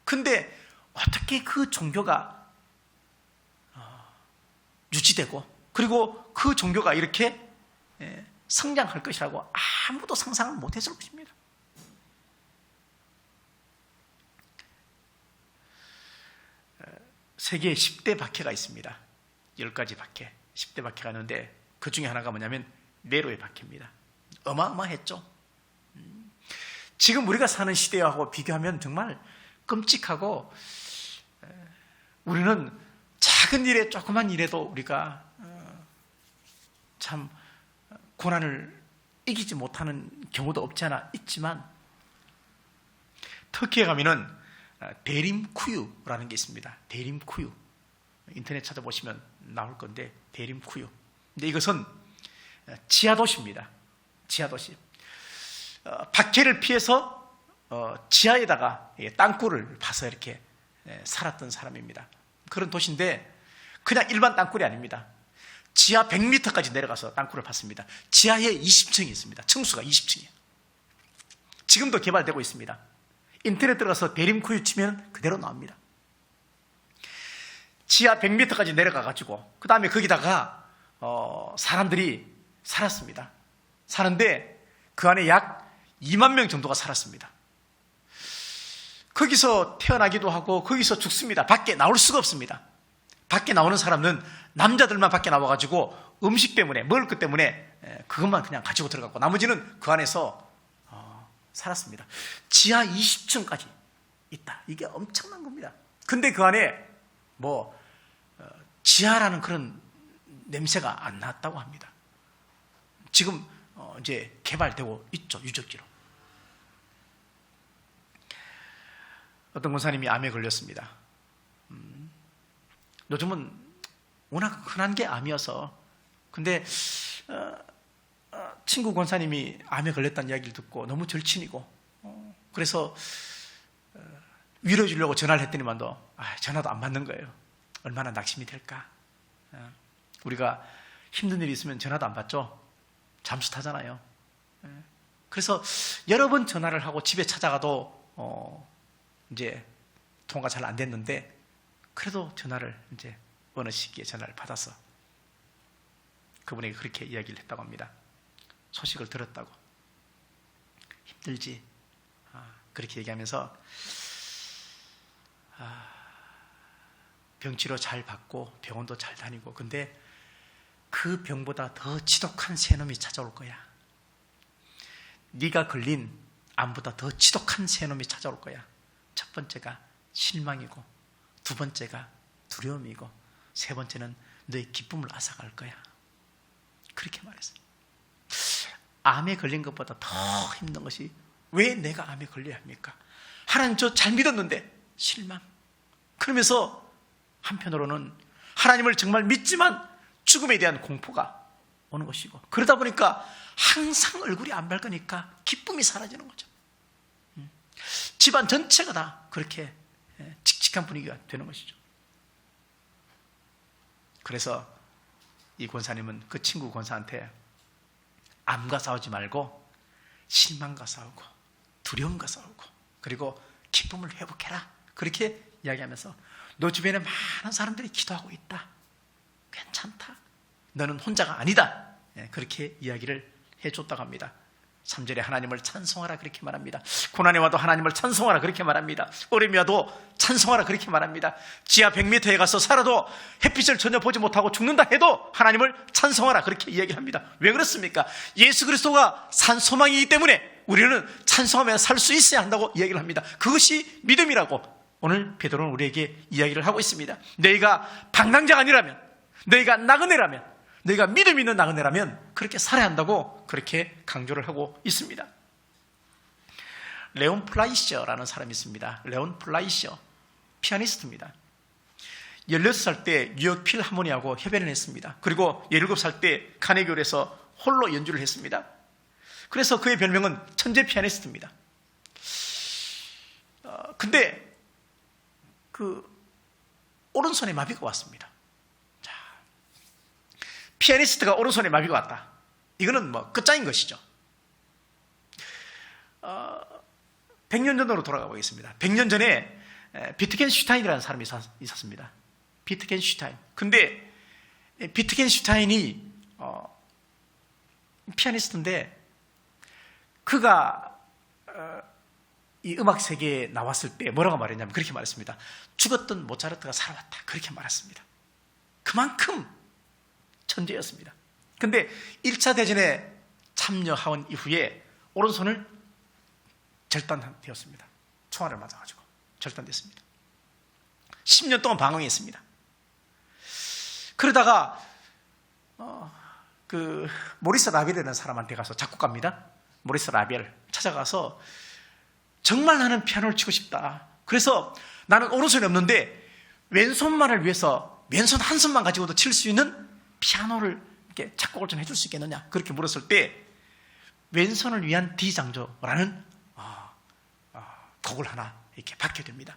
근데 어떻게 그 종교가 유지되고 그리고 그 종교가 이렇게 성장할 것이라고 아무도 상상을 못했을 것입니다. 세계에 10대 박해가 있습니다. 10가지 박해, 10대 박해가 있는데 그 중에 하나가 뭐냐면 네로의 박해입니다. 어마어마했죠. 지금 우리가 사는 시대하고 비교하면 정말 끔찍하고, 우리는 작은 일에, 조그만 일에도 우리가 참 고난을 이기지 못하는 경우도 없지 않아 있지만, 터키에 가면은 데림쿠유라는 게 있습니다. 데림쿠유, 인터넷 찾아보시면 나올 건데, 데림쿠유. 근데 이것은 지하도시입니다. 지하도시. 박해를 피해서 지하에다가 땅굴을 파서 이렇게 살았던 사람입니다. 그런 도시인데 그냥 일반 땅굴이 아닙니다. 지하 100m까지 내려가서 땅굴을 팠습니다. 지하에 20층이 있습니다. 층수가 20층이에요. 지금도 개발되고 있습니다. 인터넷 들어가서 데림쿠유 치면 그대로 나옵니다. 지하 100m까지 내려가가지고 그 다음에 거기다가 사람들이 살았습니다. 사는데 그 안에 약 2만 명 정도가 살았습니다. 거기서 태어나기도 하고 거기서 죽습니다. 밖에 나올 수가 없습니다. 밖에 나오는 사람은 남자들만 밖에 나와가지고 음식 때문에, 먹을 것 때문에 그것만 그냥 가지고 들어갔고 나머지는 그 안에서 살았습니다. 지하 20층까지 있다. 이게 엄청난 겁니다. 근데 그 안에 지하라는 그런 냄새가 안 났다고 합니다. 지금 이제 개발되고 있죠, 유적지로. 어떤 권사님이 암에 걸렸습니다. 요즘은 워낙 흔한 게 암이어서. 근데 친구 권사님이 암에 걸렸다는 이야기를 듣고 너무 절친이고, 그래서 위로해 주려고 전화를 했더니만도 전화도 안 받는 거예요. 얼마나 낙심이 될까. 우리가 힘든 일이 있으면 전화도 안 받죠. 잠수 타잖아요. 그래서 여러 번 전화를 하고 집에 찾아가도 이제 통화가 잘 안 됐는데, 그래도 전화를 이제 어느 시기에 전화를 받아서 그분에게 그렇게 이야기를 했다고 합니다. 소식을 들었다고. 힘들지? 그렇게 얘기하면서 병치료 잘 받고 병원도 잘 다니고, 근데 그 병보다 더 지독한 새놈이 찾아올 거야. 네가 걸린 암보다 더 지독한 새놈이 찾아올 거야. 첫 번째가 실망이고, 두 번째가 두려움이고, 세 번째는 너의 기쁨을 앗아갈 거야. 그렇게 말했어요. 암에 걸린 것보다 더 힘든 것이 왜 내가 암에 걸려야 합니까? 하나님 저 잘 믿었는데 실망. 그러면서 한편으로는 하나님을 정말 믿지만 죽음에 대한 공포가 오는 것이고, 그러다 보니까 항상 얼굴이 안 밝으니까 기쁨이 사라지는 거죠. 집안 전체가 다 그렇게 칙칙한 분위기가 되는 것이죠. 그래서 이 권사님은 그 친구 권사한테 암과 싸우지 말고 실망과 싸우고 두려움과 싸우고 그리고 기쁨을 회복해라, 그렇게 이야기하면서 너 주변에 많은 사람들이 기도하고 있다, 괜찮다, 너는 혼자가 아니다, 그렇게 이야기를 해줬다고 합니다. 3절에 하나님을 찬송하라 그렇게 말합니다. 고난이 와도 하나님을 찬송하라 그렇게 말합니다. 어려움이 와도 찬송하라 그렇게 말합니다. 지하 100m에 가서 살아도 햇빛을 전혀 보지 못하고 죽는다 해도 하나님을 찬송하라 그렇게 이야기를 합니다. 왜 그렇습니까? 예수 그리스도가 산 소망이기 때문에 우리는 찬송하며 살 수 있어야 한다고 이야기를 합니다. 그것이 믿음이라고 오늘 베드로는 우리에게 이야기를 하고 있습니다. 너희가 방랑자가 아니라면, 너희가 나그네라면, 너희가 믿음 있는 나그네라면 그렇게 살아야 한다고 그렇게 강조를 하고 있습니다. 레온 플라이셔라는 사람이 있습니다. 레온 플라이셔, 피아니스트입니다. 16살 때 뉴욕 필하모니하고 협연을 했습니다. 그리고 17살 때 카네기홀에서 홀로 연주를 했습니다. 그래서 그의 별명은 천재 피아니스트입니다. 근데 그 오른손에 마비가 왔습니다. 피아니스트가 오른손에 마비가 왔다. 이거는 뭐 끝장인 것이죠. 100년 전으로 돌아가 보겠습니다. 100년 전에 비트겐슈타인이라는 사람이 있었습니다. 비트겐슈타인. 근데 비트겐슈타인이 피아니스트인데 그가 이 음악 세계에 나왔을 때 뭐라고 말했냐면 그렇게 말했습니다. 죽었던 모차르트가 살아왔다, 그렇게 말했습니다. 그만큼 천재였습니다. 근데 1차 대전에 참여한 이후에 오른손을 절단되었습니다. 총알을 맞아가지고 절단됐습니다. 10년 동안 방황했습니다. 그러다가 그 모리스 라벨이라는 사람한테 가서, 작곡가입니다. 모리스 라벨 찾아가서 정말 나는 피아노를 치고 싶다. 그래서 나는 오른손이 없는데 왼손만을 위해서 왼손 한 손만 가지고도 칠 수 있는 피아노를 이렇게 작곡을 좀 해줄 수 있겠느냐, 그렇게 물었을 때 왼손을 위한 D장조라는 곡을 하나 이렇게 받게 됩니다.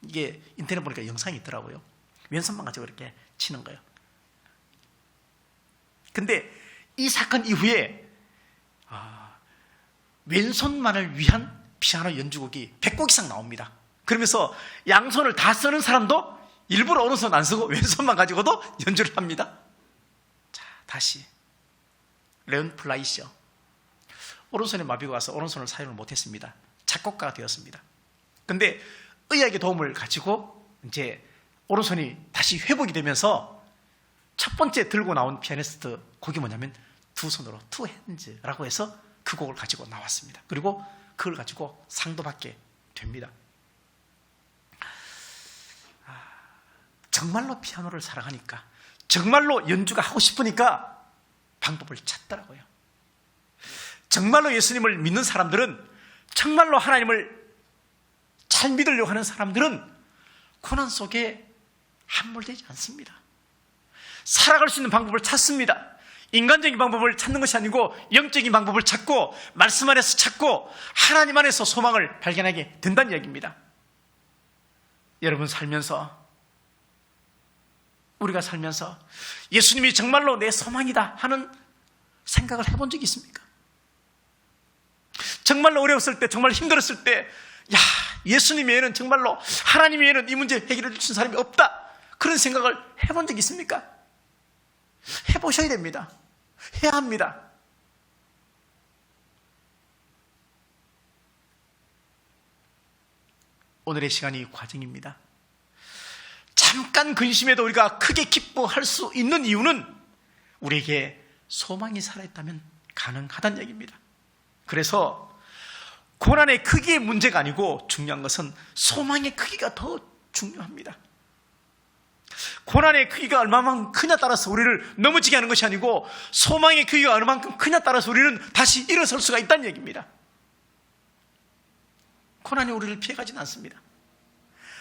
이게 인터넷 보니까 영상이 있더라고요. 왼손만 가지고 이렇게 치는 거예요. 근데 이 사건 이후에 왼손만을 위한 피아노 연주곡이 100곡 이상 나옵니다. 그러면서 양손을 다 쓰는 사람도 일부러 오른손 안 쓰고 왼손만 가지고도 연주를 합니다. 자, 다시 레온 플라이셔, 오른손에 마비가 와서 오른손을 사용을 못했습니다. 작곡가가 되었습니다. 근데 의학의 도움을 가지고 이제 오른손이 다시 회복이 되면서 첫 번째 들고 나온 피아니스트 곡이 뭐냐면 두 손으로 투 핸즈라고 해서 그 곡을 가지고 나왔습니다. 그리고 그걸 가지고 상도 받게 됩니다. 정말로 피아노를 사랑하니까, 정말로 연주가 하고 싶으니까 방법을 찾더라고요. 정말로 예수님을 믿는 사람들은, 정말로 하나님을 잘 믿으려고 하는 사람들은 고난 속에 함몰되지 않습니다. 살아갈 수 있는 방법을 찾습니다. 인간적인 방법을 찾는 것이 아니고 영적인 방법을 찾고 말씀 안에서 찾고 하나님 안에서 소망을 발견하게 된다는 이야기입니다. 여러분 우리가 살면서 예수님이 정말로 내 소망이다 하는 생각을 해본 적이 있습니까? 정말로 어려웠을 때, 정말 힘들었을 때, 예수님 외에는, 정말로 하나님 외에는 이 문제 해결해 주신 사람이 없다, 그런 생각을 해본 적이 있습니까? 해보셔야 됩니다. 해야 합니다. 오늘의 시간이 과정입니다. 잠깐 근심해도 우리가 크게 기뻐할 수 있는 이유는 우리에게 소망이 살아있다면 가능하다는 얘기입니다. 그래서 고난의 크기의 문제가 아니고 중요한 것은 소망의 크기가 더 중요합니다. 고난의 크기가 얼마만큼 크냐 따라서 우리를 넘어지게 하는 것이 아니고 소망의 크기가 얼마만큼 크냐 따라서 우리는 다시 일어설 수가 있다는 얘기입니다. 고난이 우리를 피해가지는 않습니다.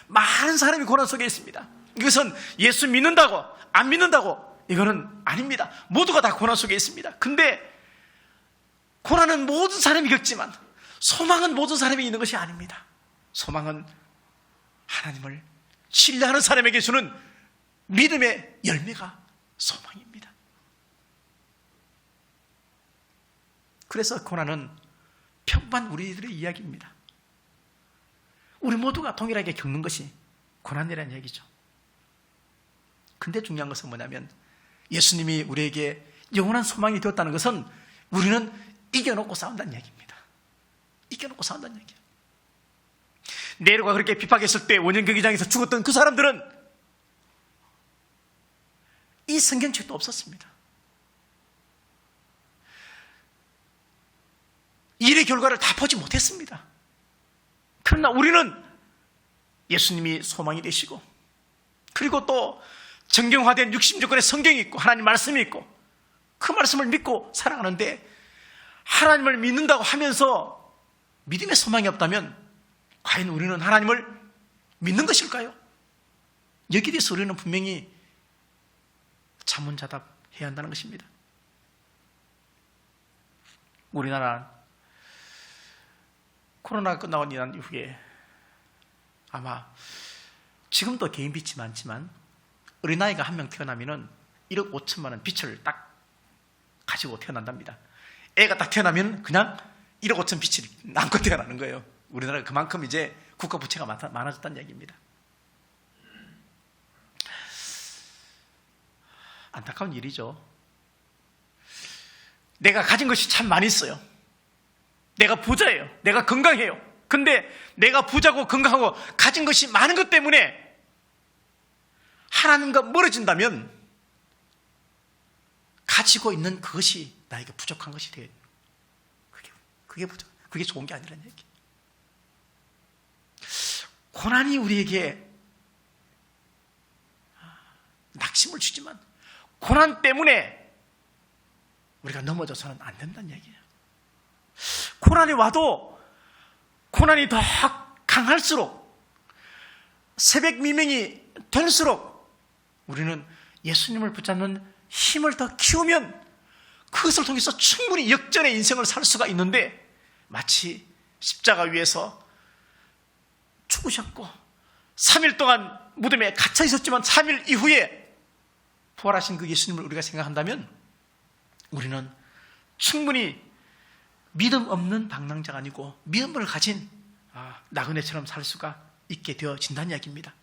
많은 사람이 고난 속에 있습니다. 이것은 예수 믿는다고 안 믿는다고 이거는 아닙니다. 모두가 다 고난 속에 있습니다. 근데 고난은 모든 사람이 겪지만 소망은 모든 사람이 있는 것이 아닙니다. 소망은 하나님을 신뢰하는 사람에게 주는 믿음의 열매가 소망입니다. 그래서 고난은 평범한 우리들의 이야기입니다. 우리 모두가 동일하게 겪는 것이 고난이라는 얘기죠. 근데 중요한 것은 뭐냐면 예수님이 우리에게 영원한 소망이 되었다는 것은 우리는 이겨놓고 싸운다는 얘기입니다. 이겨놓고 싸운다는 얘기예요. 네로가 그렇게 핍박했을 때 원형 경기장에서 죽었던 그 사람들은 이 성경책도 없었습니다. 일의 결과를 다 보지 못했습니다. 그러나 우리는 예수님이 소망이 되시고 그리고 또 정경화된 60조건의 성경이 있고 하나님 말씀이 있고 그 말씀을 믿고 살아가는데 하나님을 믿는다고 하면서 믿음의 소망이 없다면 과연 우리는 하나님을 믿는 것일까요? 여기에 대해서 우리는 분명히 자문자답해야 한다는 것입니다. 우리나라는 코로나가 끝나고 난 이후에 아마 지금도 개인 빚이 많지만 어린아이가 한 명 태어나면 1억 5천만 원 빚을 딱 가지고 태어난답니다. 애가 딱 태어나면 그냥 1억 5천 빚이 남고 태어나는 거예요. 우리나라가 그만큼 이제 국가 부채가 많아졌다는 얘기입니다. 안타까운 일이죠. 내가 가진 것이 참 많이 있어요. 내가 부자예요. 내가 건강해요. 근데 내가 부자고 건강하고 가진 것이 많은 것 때문에 하나님과 멀어진다면 가지고 있는 그것이 나에게 부족한 것이 돼요. 그게 좋은 게 아니라는 얘기. 고난이 우리에게 낙심을 주지만 고난 때문에 우리가 넘어져서는 안 된다는 얘기예요. 고난이 와도 고난이 더 강할수록 새벽 미명이 될수록 우리는 예수님을 붙잡는 힘을 더 키우면 그것을 통해서 충분히 역전의 인생을 살 수가 있는데 마치 십자가 위에서 죽으셨고 3일 동안 무덤에 갇혀 있었지만 3일 이후에 부활하신 그 예수님을 우리가 생각한다면 우리는 충분히 믿음 없는 방랑자가 아니고 믿음을 가진 나그네처럼 살 수가 있게 되어진다는 이야기입니다.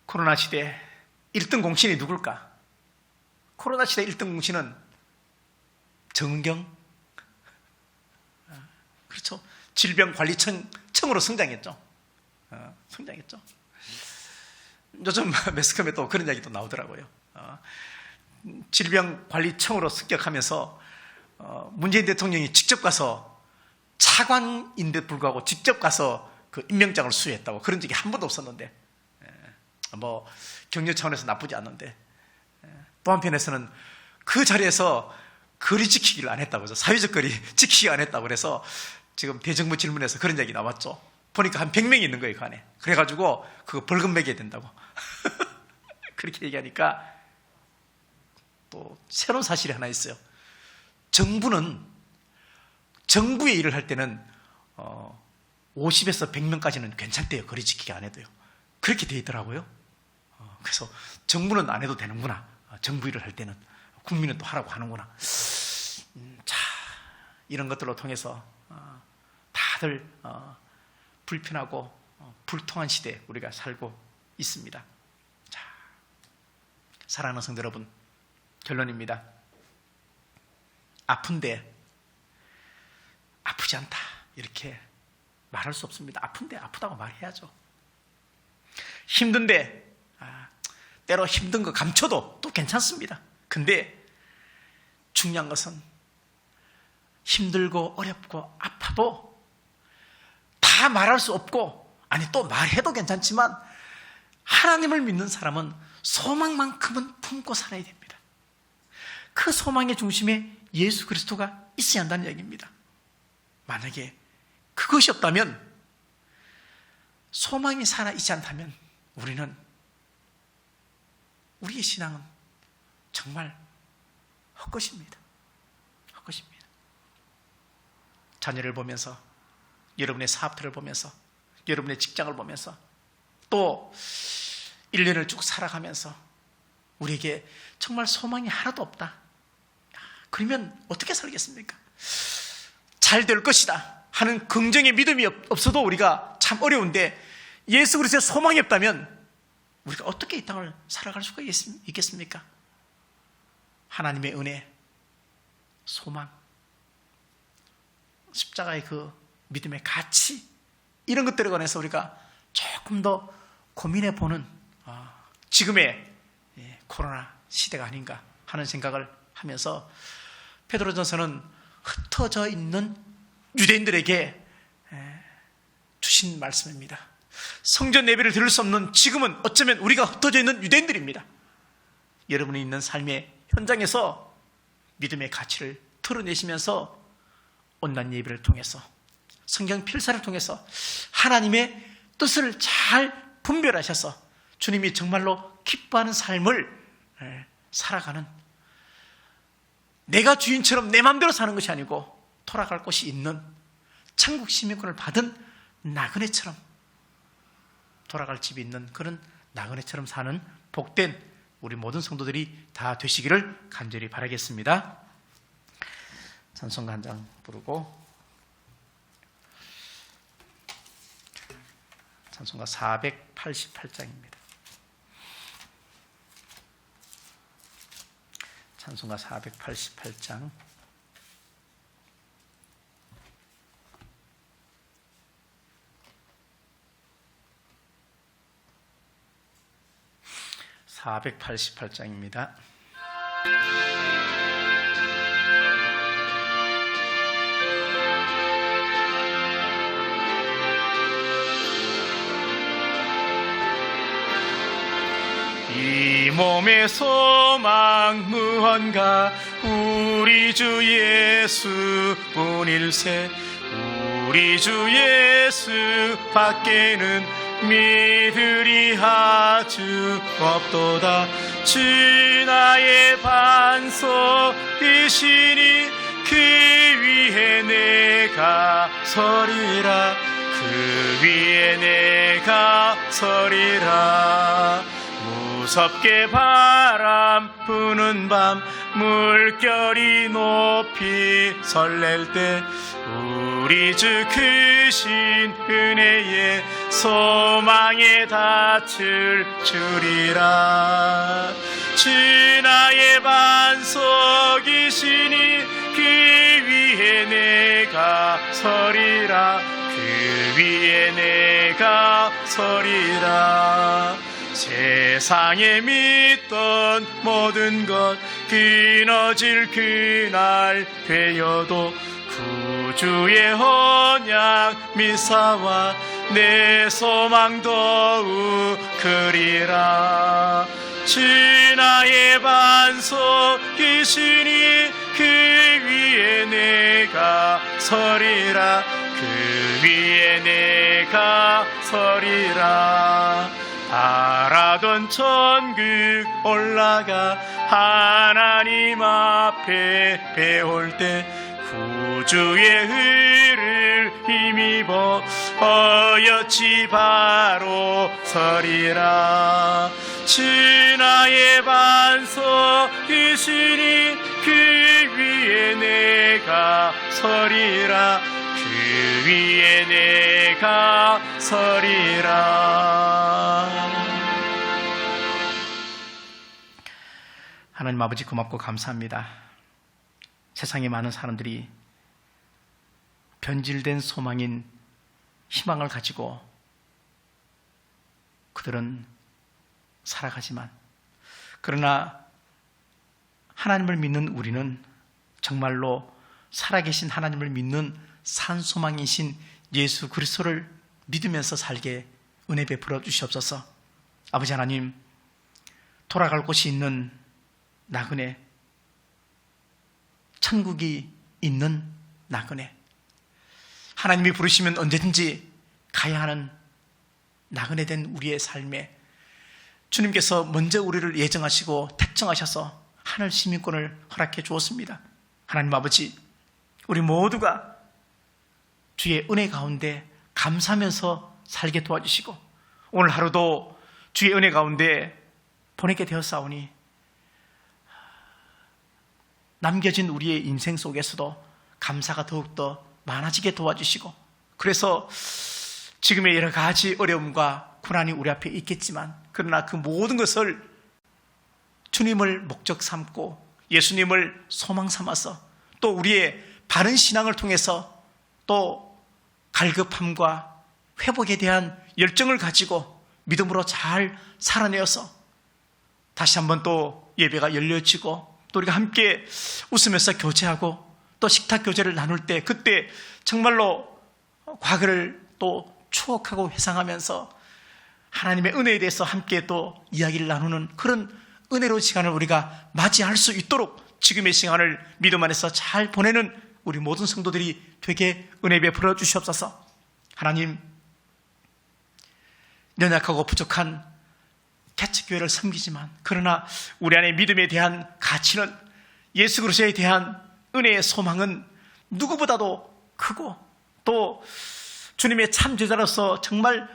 코로나 시대 1등 공신이 누굴까? 코로나 시대 1등 공신은 정은경, 그렇죠. 질병관리청으로 성장했죠. 성장했죠. 요즘 매스컴에 또 그런 이야기도 나오더라고요. 질병관리청으로 습격하면서 문재인 대통령이 직접 가서 차관인데 불구하고 직접 가서 그 임명장을 수여했다고 그런 적이 한 번도 없었는데 뭐 격려 차원에서 나쁘지 않는데 또 한편에서는 그 자리에서 거리 지키기를 안 했다고 해서 사회적 거리 지키기 안 했다고 그래서 지금 대정부 질문에서 그런 얘기 나왔죠. 보니까 한 100명이 있는 거예요, 그 안에. 그래가지고 그거 벌금 매겨야 된다고. 그렇게 얘기하니까 또 새로운 사실이 하나 있어요. 정부의 일을 할 때는 50에서 100명까지는 괜찮대요. 거리 지키기 안 해도요. 그렇게 돼 있더라고요. 그래서 정부는 안 해도 되는구나. 정부 일을 할 때는 국민은 또 하라고 하는구나. 자, 이런 것들로 통해서 다들 불편하고 불통한 시대에 우리가 살고 있습니다. 자, 사랑하는 성도 여러분, 결론입니다. 아픈데 아프지 않다 이렇게 말할 수 없습니다. 아픈데 아프다고 말해야죠. 힘든데 때로 힘든 거 감춰도 또 괜찮습니다. 근데 중요한 것은 힘들고 어렵고 아파도 다 말할 수 없고, 아니 또 말해도 괜찮지만 하나님을 믿는 사람은 소망만큼은 품고 살아야 됩니다. 그 소망의 중심에 예수 그리스도가 있어야 한다는 얘기입니다. 만약에 그것이 없다면, 소망이 살아있지 않다면 우리의 신앙은 정말 헛것입니다. 헛것입니다. 자녀를 보면서, 여러분의 사업들을 보면서, 여러분의 직장을 보면서, 또 1년을 쭉 살아가면서 우리에게 정말 소망이 하나도 없다. 그러면 어떻게 살겠습니까? 잘 될 것이다 하는 긍정의 믿음이 없어도 우리가 참 어려운데, 예수 그리스도의 소망이 없다면 우리가 어떻게 이 땅을 살아갈 수가 있겠습니까? 하나님의 은혜, 소망, 십자가의 그 믿음의 가치, 이런 것들에 관해서 우리가 조금 더 고민해 보는 지금의 코로나 시대가 아닌가 하는 생각을 하면서, 베드로전서는 흩어져 있는 유대인들에게 주신 말씀입니다. 성전 예배를 드릴 수 없는 지금은 어쩌면 우리가 흩어져 있는 유대인들입니다. 여러분이 있는 삶의 현장에서 믿음의 가치를 드러내시면서 온난 예배를 통해서, 성경 필사를 통해서 하나님의 뜻을 잘 분별하셔서 주님이 정말로 기뻐하는 삶을 살아가는, 내가 주인처럼 내 마음대로 사는 것이 아니고 돌아갈 곳이 있는 천국 시민권을 받은 나그네처럼, 돌아갈 집이 있는 그런 나그네처럼 사는 복된 우리 모든 성도들이 다 되시기를 간절히 바라겠습니다. 찬송가 한 장 부르고, 찬송가 488장입니다. 찬송가 488장. (488장입니다) 이 몸의 소망 무언가 우리 주 예수뿐일세. 우리 주 예수 밖에는 믿으리 아주 없도다. 주 나의 반석이시니 그 위에 내가 서리라. 그 위에 내가 서리라. 무섭게 바람 부는 밤 물결이 높이 설렐 때 우리 주 크신 은혜에 소망에 닿을 줄이라. 주 나의 반석이시니 그 위에 내가 서리라. 그 위에 내가 서리라. 세상에 믿던 모든 것 끊어질 그날 되어도 구주의 언약 미사와 내 소망 더욱 크리라. 주 나의 반석이시니 그 위에 내가 서리라. 그 위에 내가 서리라. 바라던 천국 올라가 하나님 앞에 배울 때 구주의 의를 힘입어 어여치 바로 서리라. 주 나의 반석이시니 그 위에 내가 서리라. 그 위에 내가 서리라. 하나님 아버지 고맙고 감사합니다. 세상에 많은 사람들이 변질된 소망인 희망을 가지고 그들은 살아가지만, 그러나 하나님을 믿는 우리는 정말로 살아계신 하나님을 믿는 산소망이신 예수 그리스도를 믿으면서 살게 은혜 베풀어 주시옵소서. 아버지 하나님, 돌아갈 곳이 있는 나그네, 천국이 있는 나그네, 하나님이 부르시면 언제든지 가야 하는 나그네 된 우리의 삶에 주님께서 먼저 우리를 예정하시고 택정하셔서 하늘 시민권을 허락해 주었습니다. 하나님 아버지, 우리 모두가 주의 은혜 가운데 감사하면서 살게 도와주시고, 오늘 하루도 주의 은혜 가운데 보내게 되었사오니 남겨진 우리의 인생 속에서도 감사가 더욱더 많아지게 도와주시고, 그래서 지금의 여러 가지 어려움과 고난이 우리 앞에 있겠지만, 그러나 그 모든 것을 주님을 목적 삼고 예수님을 소망 삼아서 또 우리의 바른 신앙을 통해서 또 갈급함과 회복에 대한 열정을 가지고 믿음으로 잘 살아내어서 다시 한번 또 예배가 열려지고 또 우리가 함께 웃으면서 교제하고 또 식탁 교제를 나눌 때, 그때 정말로 과거를 또 추억하고 회상하면서 하나님의 은혜에 대해서 함께 또 이야기를 나누는 그런 은혜로운 시간을 우리가 맞이할 수 있도록 지금의 시간을 믿음 안에서 잘 보내는 우리 모든 성도들이 되게 은혜 베풀어 주시옵소서. 하나님, 연약하고 부족한 개척교회를 섬기지만, 그러나 우리 안에 믿음에 대한 가치는, 예수 그리스도에 대한 은혜의 소망은 누구보다도 크고 또 주님의 참 제자로서 정말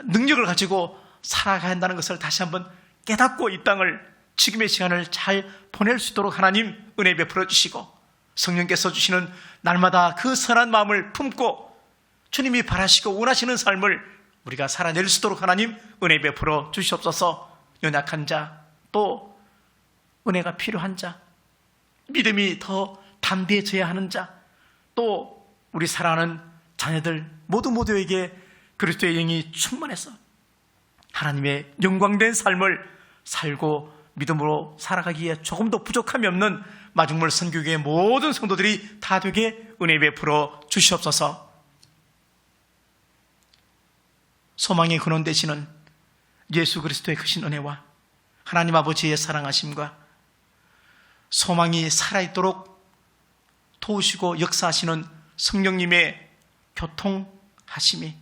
능력을 가지고 살아가야 한다는 것을 다시 한번 깨닫고 이 땅을 지금의 시간을 잘 보낼 수 있도록 하나님 은혜 베풀어 주시고, 성령께서 주시는 날마다 그 선한 마음을 품고 주님이 바라시고 원하시는 삶을 우리가 살아낼 수 있도록 하나님 은혜 베풀어 주시옵소서. 연약한 자, 또 은혜가 필요한 자, 믿음이 더 담대해져야 하는 자, 또 우리 사랑하는 자녀들 모두에게 그리스도의 영이 충만해서 하나님의 영광된 삶을 살고 믿음으로 살아가기에 조금도 부족함이 없는 마중물 선교교회 모든 성도들이 다 되게 은혜 베풀어 주시옵소서. 소망의 근원 되시는 예수 그리스도의 크신 은혜와 하나님 아버지의 사랑하심과 소망이 살아있도록 도우시고 역사하시는 성령님의 교통하심이,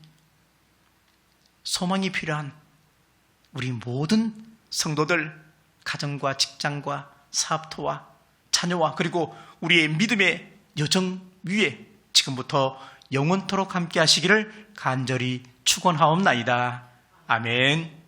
소망이 필요한 우리 모든 성도들, 가정과 직장과 사업토와 자녀와 그리고 우리의 믿음의 여정 위에 지금부터 영원토록 함께 하시기를 간절히 축원하옵나이다. 아멘.